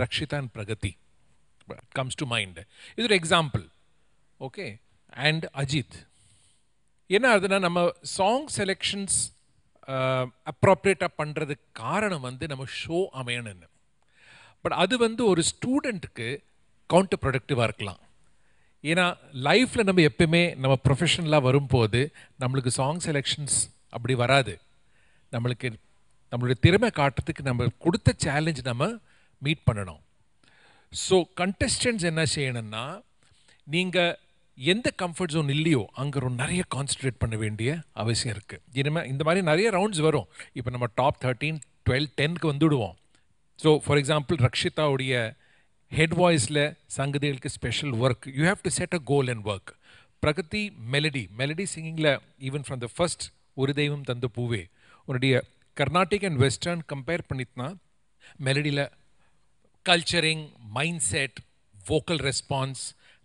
Rakshitha and Pragathi comes to mind. இது ஒரு எக்ஸாம்பிள். Okay, and Ajith. என்ன ஆகுதுன்னா, நம்ம சாங் செலெக்ஷன்ஸ் அப்ராப்ரியேட்டாக பண்ணுறதுக்கு காரணம் வந்து நம்ம ஷோ அமையணுன்னு. பட் அது வந்து ஒரு ஸ்டூடெண்ட்டுக்கு கவுண்டர் ப்ரொடக்டிவாக இருக்கலாம். ஏன்னா லைஃப்பில் நம்ம எப்பயுமே நம்ம ப்ரொஃபஷனலாக வரும்போது நம்மளுக்கு சாங் செலெக்ஷன்ஸ் அப்படி வராது. நம்மளுக்கு நம்மளுடைய திறமை காட்டுறதுக்கு நம்ம கொடுத்த சேலஞ்ச் நம்ம மீட் பண்ணணும். ஸோ கண்டெஸ்டன்ட்ஸ் என்ன செய்யணும்னா, நீங்கள் எந்த கம்ஃபர்ட் ஜோன் இல்லையோ அங்கே நிறைய கான்சன்ட்ரேட் பண்ண வேண்டிய அவசியம் இருக்குது. இனிமேல் இந்த மாதிரி நிறைய ரவுண்ட்ஸ் வரும். இப்போ நம்ம டாப் 13, 12, 10க்கு வந்துவிடுவோம். ஸோ ஃபார் எக்ஸாம்பிள் ரக்ஷிதாவுடைய ஹெட் வாய்ஸில் சங்கதிகளுக்கு special work. You have to set a goal and work. Pragathi melody சிங்கிங்கில் ஈவன் ஃப்ரம் த ஃபர்ஸ்ட் ஒரு தெய்வம் தந்த பூவே, உன்னுடைய கர்நாடிக் அண்ட் வெஸ்டர்ன் கம்பேர் பண்ணிட்டுனா மெலடியில் culturing, mind set, vocal response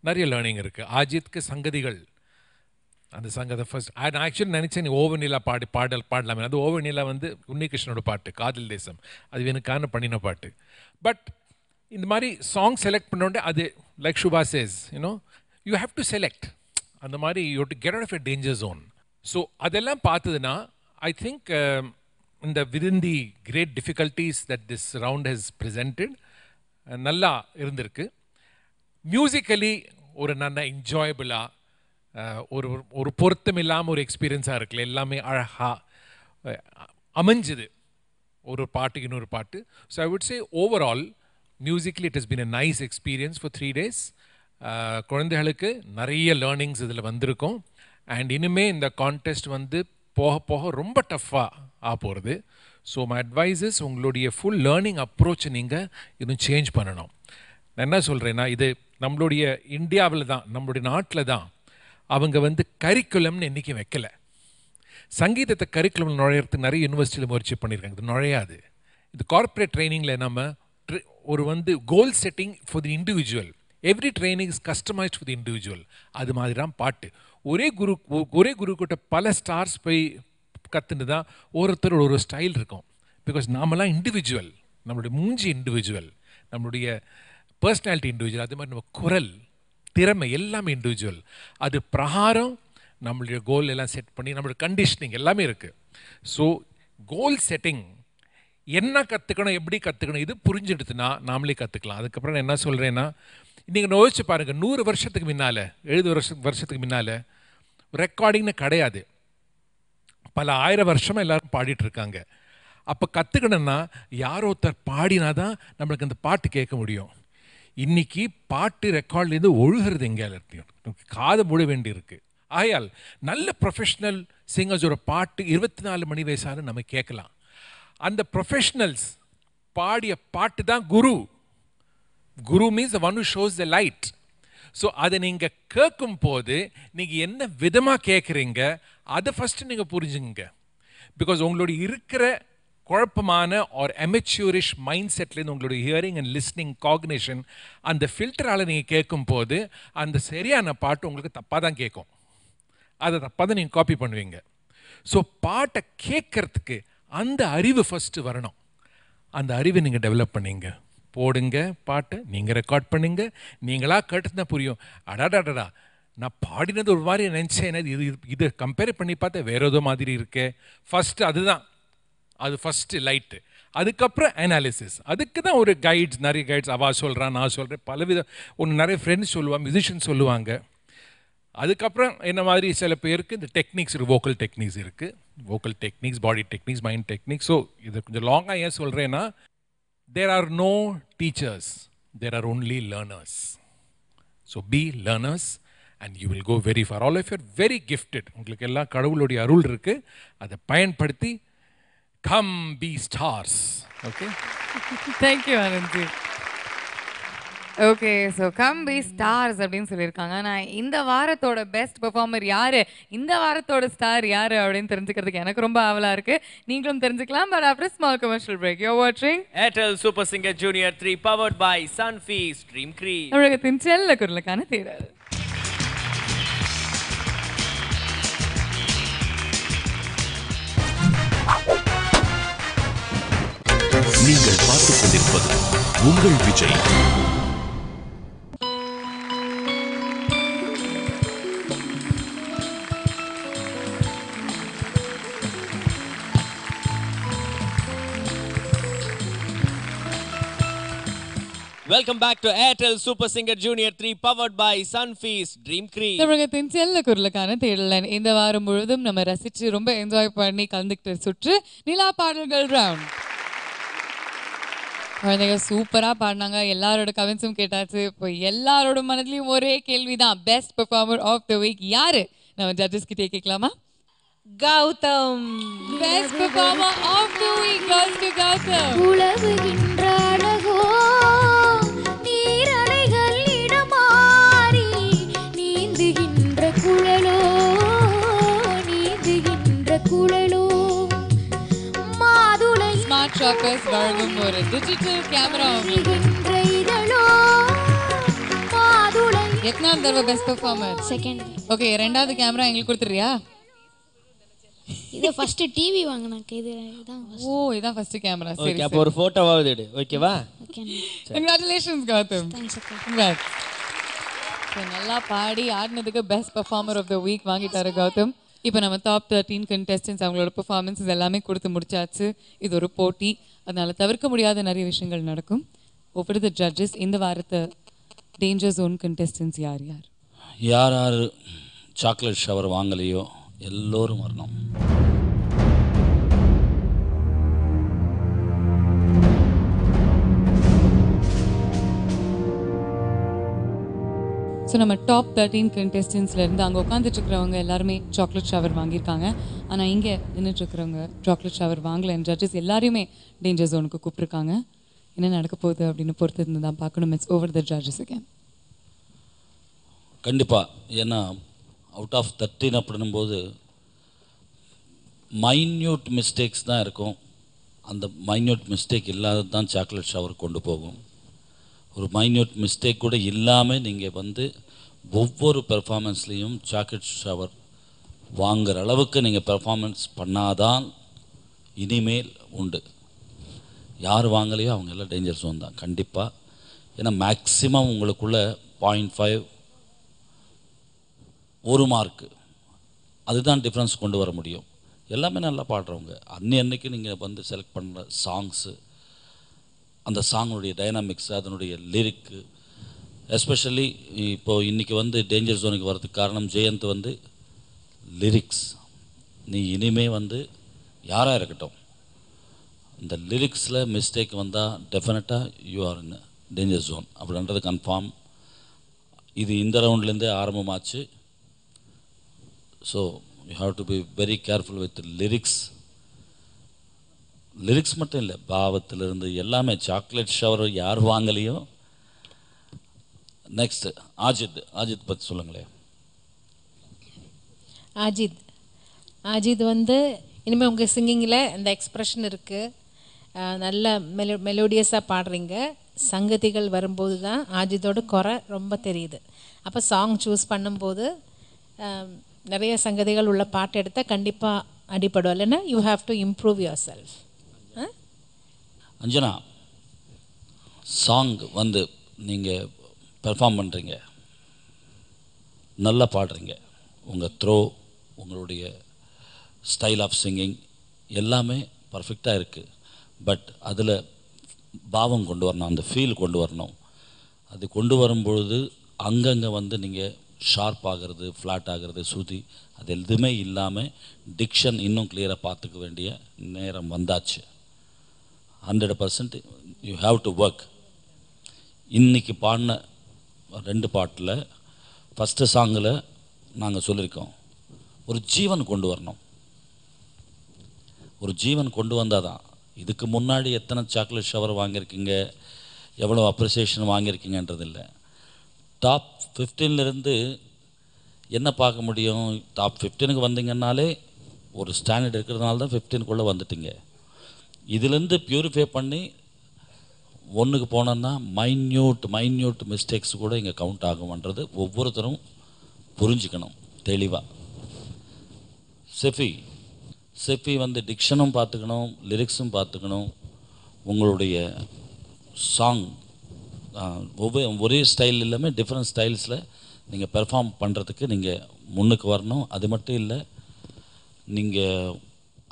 நிறைய லேர்னிங் இருக்குது. அஜித்க்கு சங்கதிகள், அந்த சங்கத்தை ஃபர்ஸ்ட் நான் ஆக்சுவலி நினச்சேன் நீ ஓவனிலா பாடலாமே. அது ஓவனிலா வந்து உன்னிகிருஷ்ணனோட பாட்டு, காதல் தேசம், அது எனக்கான பண்ணின பாட்டு. பட் இந்த மாதிரி சாங் செலக்ட் பண்ணோடனே அது like Subha says, you know you have to select. அந்த மாதிரி you to get out of a danger zone. So அதெல்லாம் பார்த்ததுன்னா ஐ திங்க் இந்த within the great difficulties that this round has presented நல்லா இருந்திருக்கு. மியூசிக்கலி ஒரு நல்ல என்ஜாயபிளாக ஒரு பொருத்தம் இல்லாமல் ஒரு எக்ஸ்பீரியன்ஸாக இருக்குல்ல, எல்லாமே அழகாக அமைஞ்சுது ஒரு பாட்டுக்கு இன்னொரு பாட்டு. So I would say overall musically it has been a nice experience for 3 days. குழந்தைகளுக்கு நிறைய லேர்னிங்ஸ் இதில் வந்திருக்கும். அண்ட் இனிமேல் இந்த கான்டெஸ்ட் வந்து போக போக ரொம்ப டஃப்பாக போகிறது. ஸோ மை அட்வைஸஸ், உங்களுடைய ஃபுல் லேர்னிங் அப்ரோச்சை நீங்கள் இன்னும் சேஞ்ச் பண்ணணும். நான் என்ன சொல்கிறேன்னா, இது நம்மளுடைய இந்தியாவில் தான், நம்மளுடைய நாட்டில் தான் அவங்க வந்து கரிக்குலம்னு என்றைக்கும் வைக்கலை. சங்கீதத்தை கரிக்குலம் நுழையிறதுக்கு நிறைய யூனிவர்சிட்டியில் முயற்சி பண்ணியிருக்காங்க. இது நுழையாது. இது கார்ப்பரேட் ட்ரைனிங்கில் நம்ம ஒரு வந்து கோல் setting for the individual. Every training is customised for the individual. அது மாதிரி தான் பாட்டு. ஒரே குரு கிட்ட பல ஸ்டார்ஸ் போய் கற்றுன்னு தான் ஒருத்தரோட ஒரு ஸ்டைல் இருக்கும். பிகாஸ் நாமெல்லாம் இண்டிவிஜுவல், நம்மளுடைய மூஞ்சி இண்டிவிஜுவல், நம்மளுடைய பர்சனாலிட்டி இண்டிவிஜுவல், அதே மாதிரி நம்ம குரல் திறமை எல்லாமே இண்டிவிஜுவல். அது பிரகாரம் நம்மளுடைய கோல் எல்லாம் செட் பண்ணி நம்மளுடைய கண்டிஷனிங் எல்லாமே இருக்குது. ஸோ கோல் செட்டிங் என்ன கற்றுக்கணும், எப்படி கற்றுக்கணும், இது புரிஞ்சுடுத்துனா நாமளே கற்றுக்கலாம். அதுக்கப்புறம் நான் என்ன சொல்கிறேன்னா, நீங்கள் யோசிச்சு பாருங்கள், 100 வருஷத்துக்கு முன்னால் 70 வருஷத்துக்கு முன்னால் ரெக்கார்டிங்னு கிடையாது. பல 1000 வருஷமாக எல்லோரும் பாடிட்டுருக்காங்க. அப்போ கற்றுக்கணுன்னா யாரோ ஒருத்தர் பாடினா தான் நம்மளுக்கு அந்த பாட்டு கேட்க முடியும். இன்றைக்கி பாட்டு ரெக்கார்ட்லேருந்து ஒழுகிறது எங்கே எல்லாத்தையும் காது மூட வேண்டி இருக்குது. ஆயால் நல்ல ப்ரொஃபஷ்னல் சிங்கர்ஸோட பாட்டு 24 மணி வயசாலும் நம்ம கேட்கலாம். அந்த ப்ரொஃபஷ்னல்ஸ் பாடிய பாட்டு தான் guru. Guru means the one who shows the light. So அதை நீங்கள் கேட்கும் போது நீங்கள் என்ன விதமாக கேட்குறீங்க அதை ஃபஸ்ட்டு நீங்கள் புரிஞ்சுங்க. பிகாஸ் உங்களுடைய இருக்கிற குழப்பமான ஒரு அமெச்சூரிஷ் மைண்ட் செட்லேருந்து உங்களுடைய ஹியரிங் அண்ட் லிஸ்னிங் காக்னிஷன் அந்த ஃபில்டரால் நீங்கள் கேட்கும் போது அந்த சரியான பாட்டு உங்களுக்கு தப்பாக தான் கேட்கும். அதை தப்பாக தான் நீங்கள் காப்பி பண்ணுவீங்க. ஸோ பாட்டை கேட்கறதுக்கு அந்த அறிவு ஃபஸ்ட்டு வரணும். அந்த அறிவை நீங்கள் டெவலப் பண்ணிங்க, போடுங்க பாட்டை, நீங்கள் ரெக்கார்ட் பண்ணுங்க. நீங்களாக கேட்டுனா புரியும், அடாடாடா நான் பாடினது ஒரு மாதிரி நினச்சேன், இது கம்பேர் பண்ணி பார்த்தா வேறு ஏதோ மாதிரி இருக்கே. ஃபஸ்ட்டு அதுதான், அது ஃபஸ்ட்டு லைட்டு. அதுக்கப்புறம் அனாலிசிஸ். அதுக்கு தான் ஒரு கைட்ஸ், நிறைய கைட்ஸ், அவா சொல்கிறான் நான் சொல்கிறேன், பலவித ஒன்று நிறைய ஃப்ரெண்ட்ஸ் சொல்லுவாங்க, மியூசிஷியன் சொல்லுவாங்க. அதுக்கப்புறம் என்ன மாதிரி சில பேருக்கு இந்த டெக்னிக்ஸ் இருக்குது, வோக்கல் டெக்னிக்ஸ் இருக்குது, vocal techniques, body techniques, mind techniques. So இது கொஞ்சம் லாங்காக ஏன் சொல்கிறேன்னா, there are no teachers, there are only learners. So be learners and you will go very far. All of you are very gifted. உங்களுக்கு எல்லாம் கடவுளுடைய அருள் இருக்குது, அதை பயன்படுத்தி come be stars. Okay? Thank you Anandji. Okay, so come be stars அப்படின்னு சொல்லியிருக்காங்க. நான் இந்த வாரத்தோட பெஸ்ட் பெர்ஃபார்மர் யார், இந்த வாரத்தோட ஸ்டார் யார் அப்படின்னு தெரிஞ்சுக்கிறதுக்கு எனக்கு ரொம்ப ஆவலாக இருக்குது. நீங்களும் தெரிஞ்சுக்கலாம். But after small commercial break you are வாட்சிங் Airtel super singer junior 3 powered by Sunfeast Dream Cream. தமிழகத்தின் செல்ல குரலுக்கான தேடல். நீங்கள் பார்த்துக் கொண்டிருப்பது உங்கள் Vijay. Welcome back to Airtel super singer junior 3 powered by Sunfeast Dream Cream. தமிழகத்தின் செல்ல குரலுக்கான தேடல். இந்த வாரம் முழுவதும் நம்ம ரசிச்சு ரொம்ப என்ஜாய் பண்ணி கலந்துக்கிட்டு சுற்று நிலா பாடல்கள் ரவுண்ட். குழந்தைங்க சூப்பராக பாடினாங்க, எல்லாரோட கமெண்ட்ஸும் கேட்டாச்சு. இப்போ எல்லாரோட மனதிலையும் ஒரே கேள்விதான், best performer of the week யாரு? நம்ம ஜட்ஜஸ் கிட்டே கேட்கலாமா? Gautham best performer of the week goes to Gautham. உலவுகின்ற அழகோ நீரலைகள் இடமாறி நீந்துகின்ற குழலோ நீந்துகின்ற குழலோ மாதுளை ஸ்மார்ட் ஷாப்பர்ஸ் வழங்கும் ஒரு டிஜிட்டல் கேமரா. எத்தனாவது தடவை பெஸ்ட் பெர்ஃபார்மர்? செகண்ட். ஓகே, ரெண்டாவது கேமரா எங்களுக்கு கொடுத்துறியா? இது ஃபர்ஸ்ட் டிவி வாங்குனாங்க, இதுதான். ஓ, இதான் ஃபர்ஸ்ட் கேமரா. சரி, ஓகே, அப்ப ஒரு போட்டோவாவது எடு. ஓகேவா? ஓகே. கங்க்ராச்சுலேஷன்ஸ் கௌதம். தேங்க்ஸ் அக்கா. கங்க்ராட். சோ நல்லா பாடி ஆடினதுக்கு best performer of the week வாங்கிட்டாரு கௌதம். இப்போ நம்ம டாப் 13 கண்டெஸ்டன்ட்ஸ் அவங்களோட பெர்ஃபார்மன்ஸஸ் எல்லாமே கொடுத்து முடிச்சாச்சு. இது ஒரு போட்டி, அதனால தவிர்க்க முடியாத நிறைய விஷயங்கள் நடக்கும். ஒவ்வொரு த ஜட்ஜஸ் இந்த வாரத்தை டேஞ்சர் ஜோன் கண்டெஸ்டன்ட்ஸ் யார் யார் யார் சாக்லேட் ஷவர் வாங்கலையோ எல்லோரும் வரணும். ஸோ நம்ம டாப் 13 கண்டெஸ்டன்ஸ்லேருந்து அங்கே உட்காந்துட்டு இருக்கிறவங்க எல்லாருமே சாக்லேட் ஷவர் வாங்கியிருக்காங்க. ஆனால் இங்கே நின்றுட்டுருக்கிறவங்க சாக்லேட் ஷவர் வாங்கலை. ஜட்ஜஸ் எல்லாரையுமே டேஞ்சர் ஜோனுக்கு கூப்பிட்ருக்காங்க. என்ன நடக்க போகுது அப்படின்னு பொறுத்து இருந்து தான் பார்க்கணும். It's over the judges again. கண்டிப்பாக, ஏன்னா அவுட் ஆஃப் 13 அப்படின்னும்போது மைன்யூட் மிஸ்டேக்ஸ் தான் இருக்கும். அந்த மைன்யூட் மிஸ்டேக் இல்லாதது தான் சாக்லேட் ஷவர் கொண்டு போகும். ஒரு மைன்யூட் மிஸ்டேக் கூட இல்லாமல் நீங்கள் வந்து ஒவ்வொரு பெர்ஃபார்மன்ஸ்லேயும் சாக்லேட் ஷவர் வாங்குகிற அளவுக்கு நீங்கள் பெர்ஃபார்மன்ஸ் பண்ணாதான் இனிமேல் உண்டு. யார் வாங்கலையோ அவங்க எல்லாம் டேஞ்சர் ஜோன் தான். கண்டிப்பாக ஏன்னா மேக்ஸிமம் உங்களுக்குள்ள 0.5 1 மார்க்கு அதுதான் டிஃப்ரென்ஸ் கொண்டு வர முடியும். எல்லாமே நல்லா பாடுறவங்க. அன்னைக்கு நீங்கள் வந்து செலக்ட் பண்ணுற சாங்ஸு, அந்த சாங்குடைய டைனாமிக்ஸ், அதனுடைய லிரிக்கு, எஸ்பெஷலி இப்போது இன்றைக்கி வந்து டேஞ்சர் ஜோனுக்கு வரதுக்கு காரணம் ஜெயந்த் வந்து லிரிக்ஸ். நீ இனிமே வந்து யாராக இருக்கட்டும், இந்த லிரிக்ஸில் மிஸ்டேக் வந்தால் டெஃபினட்டாக you are in danger zone அப்படின்றது கன்ஃபார்ம். இது இந்த ரவுண்ட்லேருந்தே ஆரம்பமாச்சு. So you have to be very careful with lyrics. Lyrics மட்டும் இல்லை, பாவத்திலிருந்து எல்லாமே. சாக்லேட் ஷவர் யார் வாங்கலையோ. நெக்ஸ்ட் ஆஜித் பற்றி சொல்லுங்களேன். ஆஜித் வந்து இனிமேல் உங்கள் சிங்கிங்கில் இந்த எக்ஸ்ப்ரெஷன் இருக்குது, நல்ல மெலோடியஸாக பாடுறீங்க. சங்கதிகள் வரும்போது தான் ஆஜித்தோட குறை ரொம்ப தெரியுது. அப்போ சாங் சூஸ் பண்ணும்போது நிறைய சங்கதிகள் உள்ள பாட்டு எடுத்தால் கண்டிப்பாக அடிப்படும். இல்லைன்னா you have to improve your self. Anjana, song வந்து நீங்கள் பெர்ஃபார்ம் பண்ணுறீங்க, நல்லா பாடுறீங்க. உங்கள் த்ரோ, உங்களுடைய ஸ்டைல் ஆஃப் சிங்கிங் எல்லாமே பர்ஃபெக்டாக இருக்குது. பட் அதில் பாவம் கொண்டு வரணும், அந்த ஃபீல் கொண்டு வரணும். அது கொண்டு வரும்பொழுது அங்கங்கே வந்து நீங்கள் ஷார்ப் ஆகிறது, ஃப்ளாட் ஆகிறது, சுதி, அது எதுவுமே இல்லாமல் டிக்ஷன் இன்னும் கிளியராக பார்த்துக்க வேண்டிய நேரம் வந்தாச்சு. 100% யூ ஹாவ் டு ஒர்க். இன்றைக்கி பாடின 2 பாட்டில் ஃபஸ்ட்டு சாங்கில் நாங்கள் சொல்லியிருக்கோம், ஒரு ஜீவன் கொண்டு வரணும். ஒரு ஜீவன் கொண்டு வந்தால் தான். இதுக்கு முன்னாடி எத்தனை சாக்லேட் ஷவர் வாங்கியிருக்கீங்க, எவ்வளோ அப்ரிசியேஷன் வாங்கியிருக்கீங்கன்றது இல்லை. டாப் 15லேருந்து என்ன பார்க்க முடியும்? டாப் 15க்கு வந்தீங்கன்னாலே ஒரு ஸ்டாண்டர்ட் இருக்கிறதுனால தான் 15க்குள்ளே வந்துட்டீங்க. இதுலேருந்து ப்யூரிஃபை பண்ணி 1க்கு போனோன்னா மைன்யூட் மிஸ்டேக்ஸ் கூட இங்கே கவுண்ட் ஆகும்ன்றது ஒவ்வொருத்தரும் புரிஞ்சுக்கணும் தெளிவாக. செஃபி வந்து டிக்ஷனும் பார்த்துக்கணும், லிரிக்ஸும் பார்த்துக்கணும். உங்களுடைய சாங் ஒரே ஸ்டைல் இல்லாமல் டிஃப்ரெண்ட் ஸ்டைல்ஸில் நீங்கள் பெர்ஃபார்ம் பண்ணுறதுக்கு நீங்கள் முன்னுக்கு வரணும். அது மட்டும் இல்லை, நீங்கள்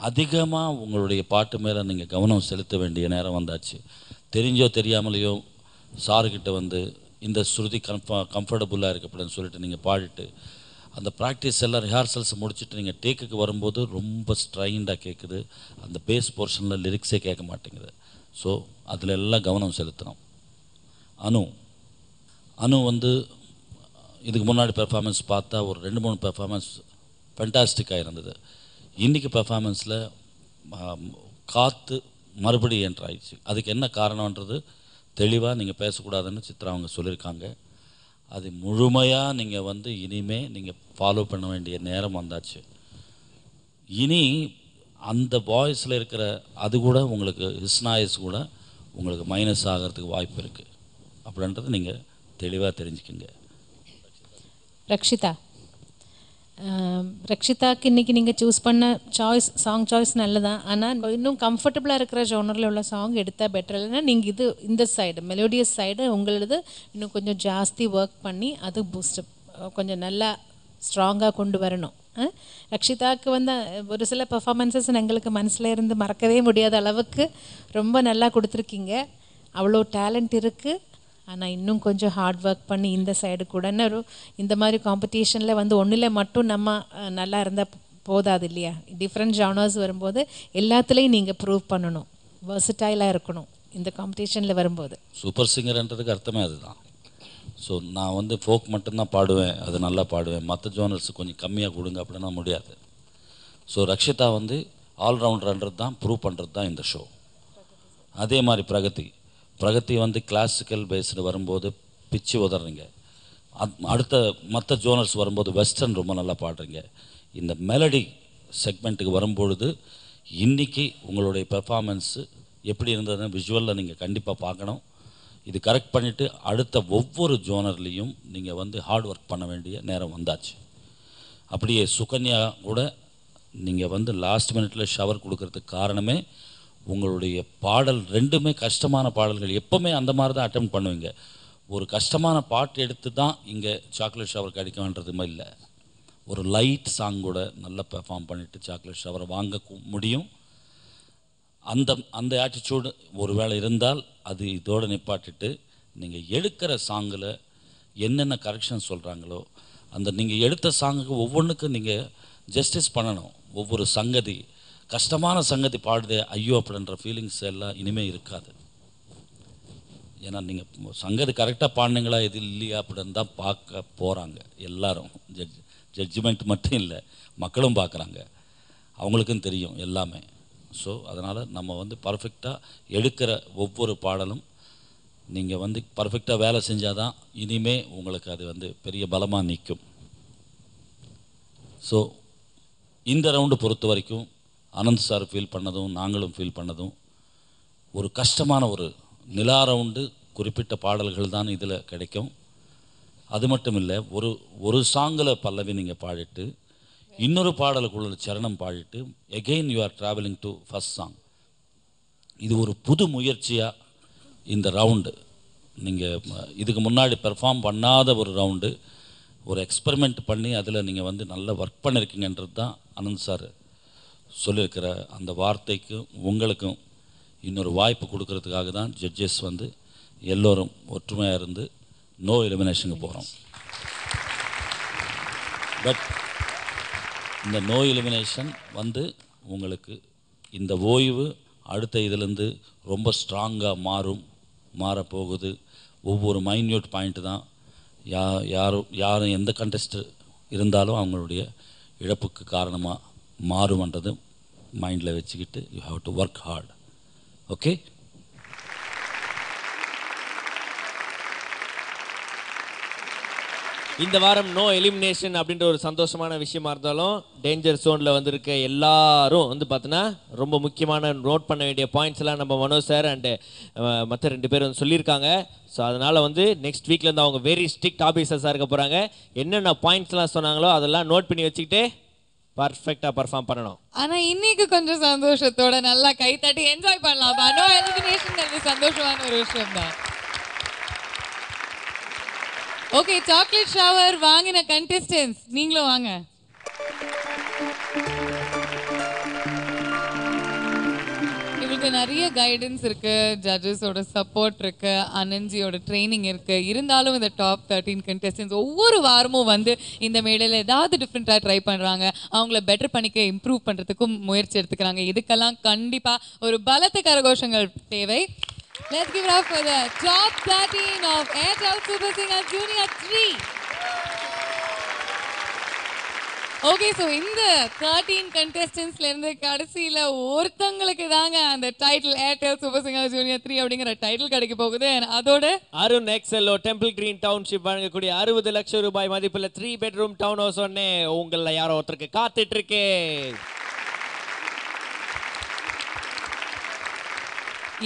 அதிகமாக உங்களுடைய பாட்டு மேலே நீங்கள் கவனம் செலுத்த வேண்டிய நேரம் வந்தாச்சு. தெரிஞ்சோ தெரியாமலையோ சாருக்கிட்ட வந்து இந்த ஸ்ருதி கம்ஃபர்டபுளாக இருக்குது அப்படின்னு சொல்லிட்டு நீங்கள் பாடிட்டு அந்த ப்ராக்டிஸ் எல்லாம் ரிஹார்சல்ஸ் முடிச்சுட்டு நீங்கள் டேக்குக்கு வரும்போது ரொம்ப ஸ்ட்ரைண்டாக கேட்குது. அந்த பேஸ் போர்ஷனில் லிரிக்ஸே கேட்க மாட்டேங்குது. ஸோ அதில் எல்லாம் கவனம் செலுத்தணும். அனு வந்து இதுக்கு முன்னாடி பெர்ஃபார்மன்ஸ் பார்த்தா ஒரு 2-3 பெர்ஃபார்மன்ஸ் ஃபென்டாஸ்டிக்காக இருந்தது. இன்றைக்கி பெர்ஃபார்மன்ஸில் காற்று மறுபடியும் என்ட்ராயிடுச்சு. அதுக்கு என்ன காரணன்றது தெளிவாக நீங்கள் பேசக்கூடாதுன்னு சித்ரா அவங்க சொல்லியிருக்காங்க. அது முழுமையாக நீங்கள் வந்து இனிமே நீங்கள் ஃபாலோ பண்ண வேண்டிய நேரம் வந்தாச்சு. இனி அந்த வாய்ஸில் இருக்கிற அது கூட உங்களுக்கு ஹிஸ்னாய்ஸ் கூட உங்களுக்கு மைனஸ் ஆகிறதுக்கு வாய்ப்பு இருக்குது அப்படின்றது நீங்கள் தெளிவாக தெரிஞ்சுக்கோங்க. ரக்ஷிதாக்கு இன்றைக்கி நீங்கள் சூஸ் பண்ண சாங் சாய்ஸ் நல்லதான். ஆனால் இன்னும் கம்ஃபர்டபுளாக இருக்கிற ஜோனரில் உள்ள சாங் எடுத்தால் பெட்டர். இல்லைன்னா நீங்கள் இந்த சைடு மெலோடியஸ் சைடு உங்களது இன்னும் கொஞ்சம் ஜாஸ்தி ஒர்க் பண்ணி அது பூஸ்டப் கொஞ்சம் நல்லா ஸ்ட்ராங்காக கொண்டு வரணும். ரக்ஷிதாவுக்கு வந்து ஒரு சில பெர்ஃபார்மன்ஸஸ் எங்களுக்கு மனசில் இருந்து மறக்கவே முடியாத அளவுக்கு ரொம்ப நல்லா கொடுத்துருக்கீங்க. அவ்வளோ டேலண்ட் இருக்குது. ஆனால் இன்னும் கொஞ்சம் ஹார்ட் ஒர்க் பண்ணி இந்த சைடு கூட ஒரு இந்த மாதிரி காம்படிஷனில் வந்து ஒன்றில் மட்டும் நம்ம நல்லா இருந்தால் போதாது இல்லையா? டிஃப்ரெண்ட் ஜானர்ஸ் வரும்போது எல்லாத்துலேயும் நீங்கள் ப்ரூவ் பண்ணணும், வெர்சடைலாக இருக்கணும் இந்த காம்படிஷனில் வரும்போது. சூப்பர் சிங்கர்ன்றதுக்கு அர்த்தமே அதுதான். ஸோ நான் வந்து ஃபோக் மட்டும்தான் பாடுவேன், அது நல்லா பாடுவேன், மற்ற ஜோனர்ஸ் கொஞ்சம் கம்மியாக கொடுங்க அப்படின்னா முடியாது. ஸோ ரக்ஷிதா வந்து ஆல்ரவுண்டர்ன்றது தான் ப்ரூவ் பண்ணுறது தான் இந்த ஷோ. அதே மாதிரி பிரகதி வந்து கிளாசிக்கல் பேஸ்டு வரும்போது பிச்சு உதறீங்க. அடுத்த மற்ற ஜோனர்ஸ் வரும்போது வெஸ்டர்ன் ரொம்ப நல்லா பாடுறீங்க. இந்த மெலடி செக்மெண்ட்டுக்கு வரும்பொழுது இன்றைக்கி உங்களுடைய பெர்ஃபார்மன்ஸு எப்படி இருந்ததுன்னு விஷுவலில் நீங்கள் கண்டிப்பாக பார்க்கணும். இது கரெக்ட் பண்ணிவிட்டு அடுத்த ஒவ்வொரு ஜோனர்லேயும் நீங்கள் வந்து ஹார்ட் ஒர்க் பண்ண வேண்டிய நேரம் வந்தாச்சு. அப்படியே சுகன்யா கூட நீங்கள் வந்து லாஸ்ட் மினிட்ல ஷவர் கொடுக்கறதுக்கு காரணமே உங்களுடைய பாடல் ரெண்டுமே கஷ்டமான பாடல்கள். எப்போவுமே அந்த மாதிரி தான் அட்டெம்ப்ட் பண்ணுவீங்க. ஒரு கஷ்டமான பாட்டு எடுத்து தான் இங்கே சாக்லேட் ஷவர் கிடைக்கும்ன்றதுமே இல்லை. ஒரு லைட் சாங் கூட நல்லா பெர்ஃபார்ம் பண்ணிவிட்டு சாக்லேட் ஷவரை வாங்க முடியும். அந்த ஆட்டிடியூடு ஒரு வேளை இருந்தால் அது இதோடு நிப்பாட்டிட்டு நீங்கள் எடுக்கிற சாங்கில் என்னென்ன கரெக்ஷன் சொல்கிறாங்களோ அந்த நீங்கள் எடுத்த சாங்குக்கு ஒவ்வொன்றுக்கும் நீங்கள் ஜஸ்டிஸ் பண்ணணும். ஒவ்வொரு சங்கதி கஷ்டமான சங்கதி பாடுதே ஐயோ அப்படின்ற ஃபீலிங்ஸ் எல்லாம் இனிமேல் இருக்காது. ஏன்னா நீங்கள் சங்கதி கரெக்டாக பாடினீங்களா இது இல்லையா அப்படின்னு தான் பார்க்க போகிறாங்க எல்லாரும். ஜட்ஜ்மெண்ட் மட்டும் இல்லை, மக்களும் பார்க்குறாங்க, அவங்களுக்கும் தெரியும் எல்லாமே. ஸோ அதனால் நம்ம வந்து பர்ஃபெக்டாக எடுக்கிற ஒவ்வொரு பாடலும் நீங்கள் வந்து பர்ஃபெக்டாக வேலை செஞ்சால் தான் இனிமே உங்களுக்கு அது வந்து பெரிய பலமாக நிற்கும். ஸோ இந்த ரவுண்டு பொறுத்த வரைக்கும் அனந்த் சார் ஃபீல் பண்ணதும் நாங்களும் ஃபீல் பண்ணதும் ஒரு கஷ்டமான ஒரு நிலா ரவுண்டு. குறிப்பிட்ட பாடல்கள் தான் இதில் கிடைக்கும். அது மட்டும் இல்லை, ஒரு சாங்கில் பல்லவி நீங்கள் பாடிட்டு இன்னொரு பாடலுக்குள்ள சரணம் பாடிட்டு again you are travelling to first song. இது ஒரு புது முயற்சியாக இந்த ரவுண்டு. நீங்கள் இதுக்கு முன்னாடி பெர்ஃபார்ம் பண்ணாத ஒரு ரவுண்டு, ஒரு எக்ஸ்பெரிமெண்ட் பண்ணி அதில் நீங்கள் வந்து நல்ல ஒர்க் பண்ணியிருக்கீங்கன்றது தான் அனந்த் சார் சொல்லியிருக்கிற அந்த வார்த்தைக்கும் உங்களுக்கும் இன்னொரு வாய்ப்பு கொடுக்கறதுக்காக தான் ஜட்ஜஸ் வந்து எல்லோரும் ஒற்றுமையாக இருந்து நோ எலிமினேஷனுக்கு போகிறோம். பட் இந்த நோ எலிமினேஷன் வந்து உங்களுக்கு இந்த ஓய்வு அடுத்த இதிலேருந்து ரொம்ப ஸ்ட்ராங்காக மாறப்போகுது. ஒவ்வொரு மைன்யூட் பாயிண்ட்டு தான் யாரும் எந்த கண்டெஸ்ட் இருந்தாலும் அவங்களுடைய இழப்புக்கு காரணமாக மாறும்ன்றது மைண்டில் வச்சுக்கிட்டு you have to work hard. Okay, இந்த வாரம் நோ எலிமினேஷன் அப்படின்ற ஒரு சந்தோஷமான விஷயமா இருந்தாலும் டேஞ்சர் ஜோனில் வந்திருக்க எல்லாரும் வந்து பார்த்தீங்கன்னா ரொம்ப முக்கியமான நோட் பண்ண வேண்டிய பாயிண்ட்ஸ் எல்லாம் நம்ம மனோஜ் சார் அண்டு மற்ற 2 பேர் வந்து சொல்லியிருக்காங்க. ஸோ அதனால் வந்து நெக்ஸ்ட் வீக்லேருந்து அவங்க வெரி ஸ்ட்ரிக்ட் ஆஃபீஸர்ஸாக இருக்க போகிறாங்க. என்னென்ன பாயிண்ட்ஸ்லாம் சொன்னாங்களோ அதெல்லாம் நோட் பண்ணி வச்சுக்கிட்டு பர்ஃபெக்டாக பர்ஃபார்ம் பண்ணணும். ஆனால் இன்னைக்கு கொஞ்சம் சந்தோஷத்தோட நல்லா கை தட்டி என்ஜாய் பண்ணலாம். நோ எலிமினேஷன் சந்தோஷமான ஒரு விஷயம் தான். ஓகே, சாக்லேட் ஷவர் வாங்கின கண்டெஸ்டன்ட்ஸ் நீங்களும் வாங்க. இவங்களுக்கு நிறைய கைடன்ஸ் இருக்கு, ஜட்ஜஸோட சப்போர்ட் இருக்கு, அனஞ்சியோட ட்ரைனிங் இருக்கு. இருந்தாலும் இந்த டாப் 13 கண்டெஸ்டன்ட்ஸ் ஒவ்வொரு வாரமும் வந்து இந்த மேடையில் ஏதாவது டிஃப்ரெண்ட்டாக ட்ரை பண்ணுறாங்க. அவங்கள பெட்டர் பண்ணிக்க இம்ப்ரூவ் பண்ணுறதுக்கும் முயற்சி எடுத்துக்கிறாங்க. இதுக்கெல்லாம் கண்டிப்பாக ஒரு பலத்த கரகோஷங்கள் தேவை. Let's give it up for the top 13 of Airtel Super Singer Junior 3. Okay, so இந்த 13 contestants-ல இருந்து கடைசியில ஒருத்தங்களுக்கு தாங்க அந்த title Airtel Super Singer Junior 3 அப்படிங்கிற டைட்டில் கிடைக்க போகுது. அதோட அருண் எக்ஸெல்லோ டெம்பிள் கிரீன் டவுன்ஷிப் வழங்கக்கூடிய 60 லட்சம் ரூபாய் மதிப்புள்ள 3 பெட்ரூம் டவுன் ஹவுஸ் ஒன்னே உங்கள யாரோ ஒருத்தருக்கு காத்துட்டு இருக்கு.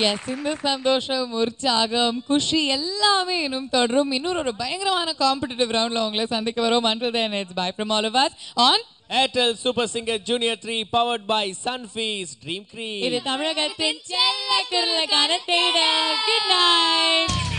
எஸ், இந்த சந்தோஷம், உற்சாகம், குஷி எல்லாமே இன்னும் தொடரும். இன்னொரு ஒரு பயங்கரமான காம்படிட்டிவ் ரவுண்ட்ல உங்களை சந்திக்க வரோம். Until then, it's bye from all of us on Airtel Super Singer Junior 3 powered by Sunfeast Dream Cream. இது தமிழகத்தின் செல்ல குரலுக்கான தேடல். Good night.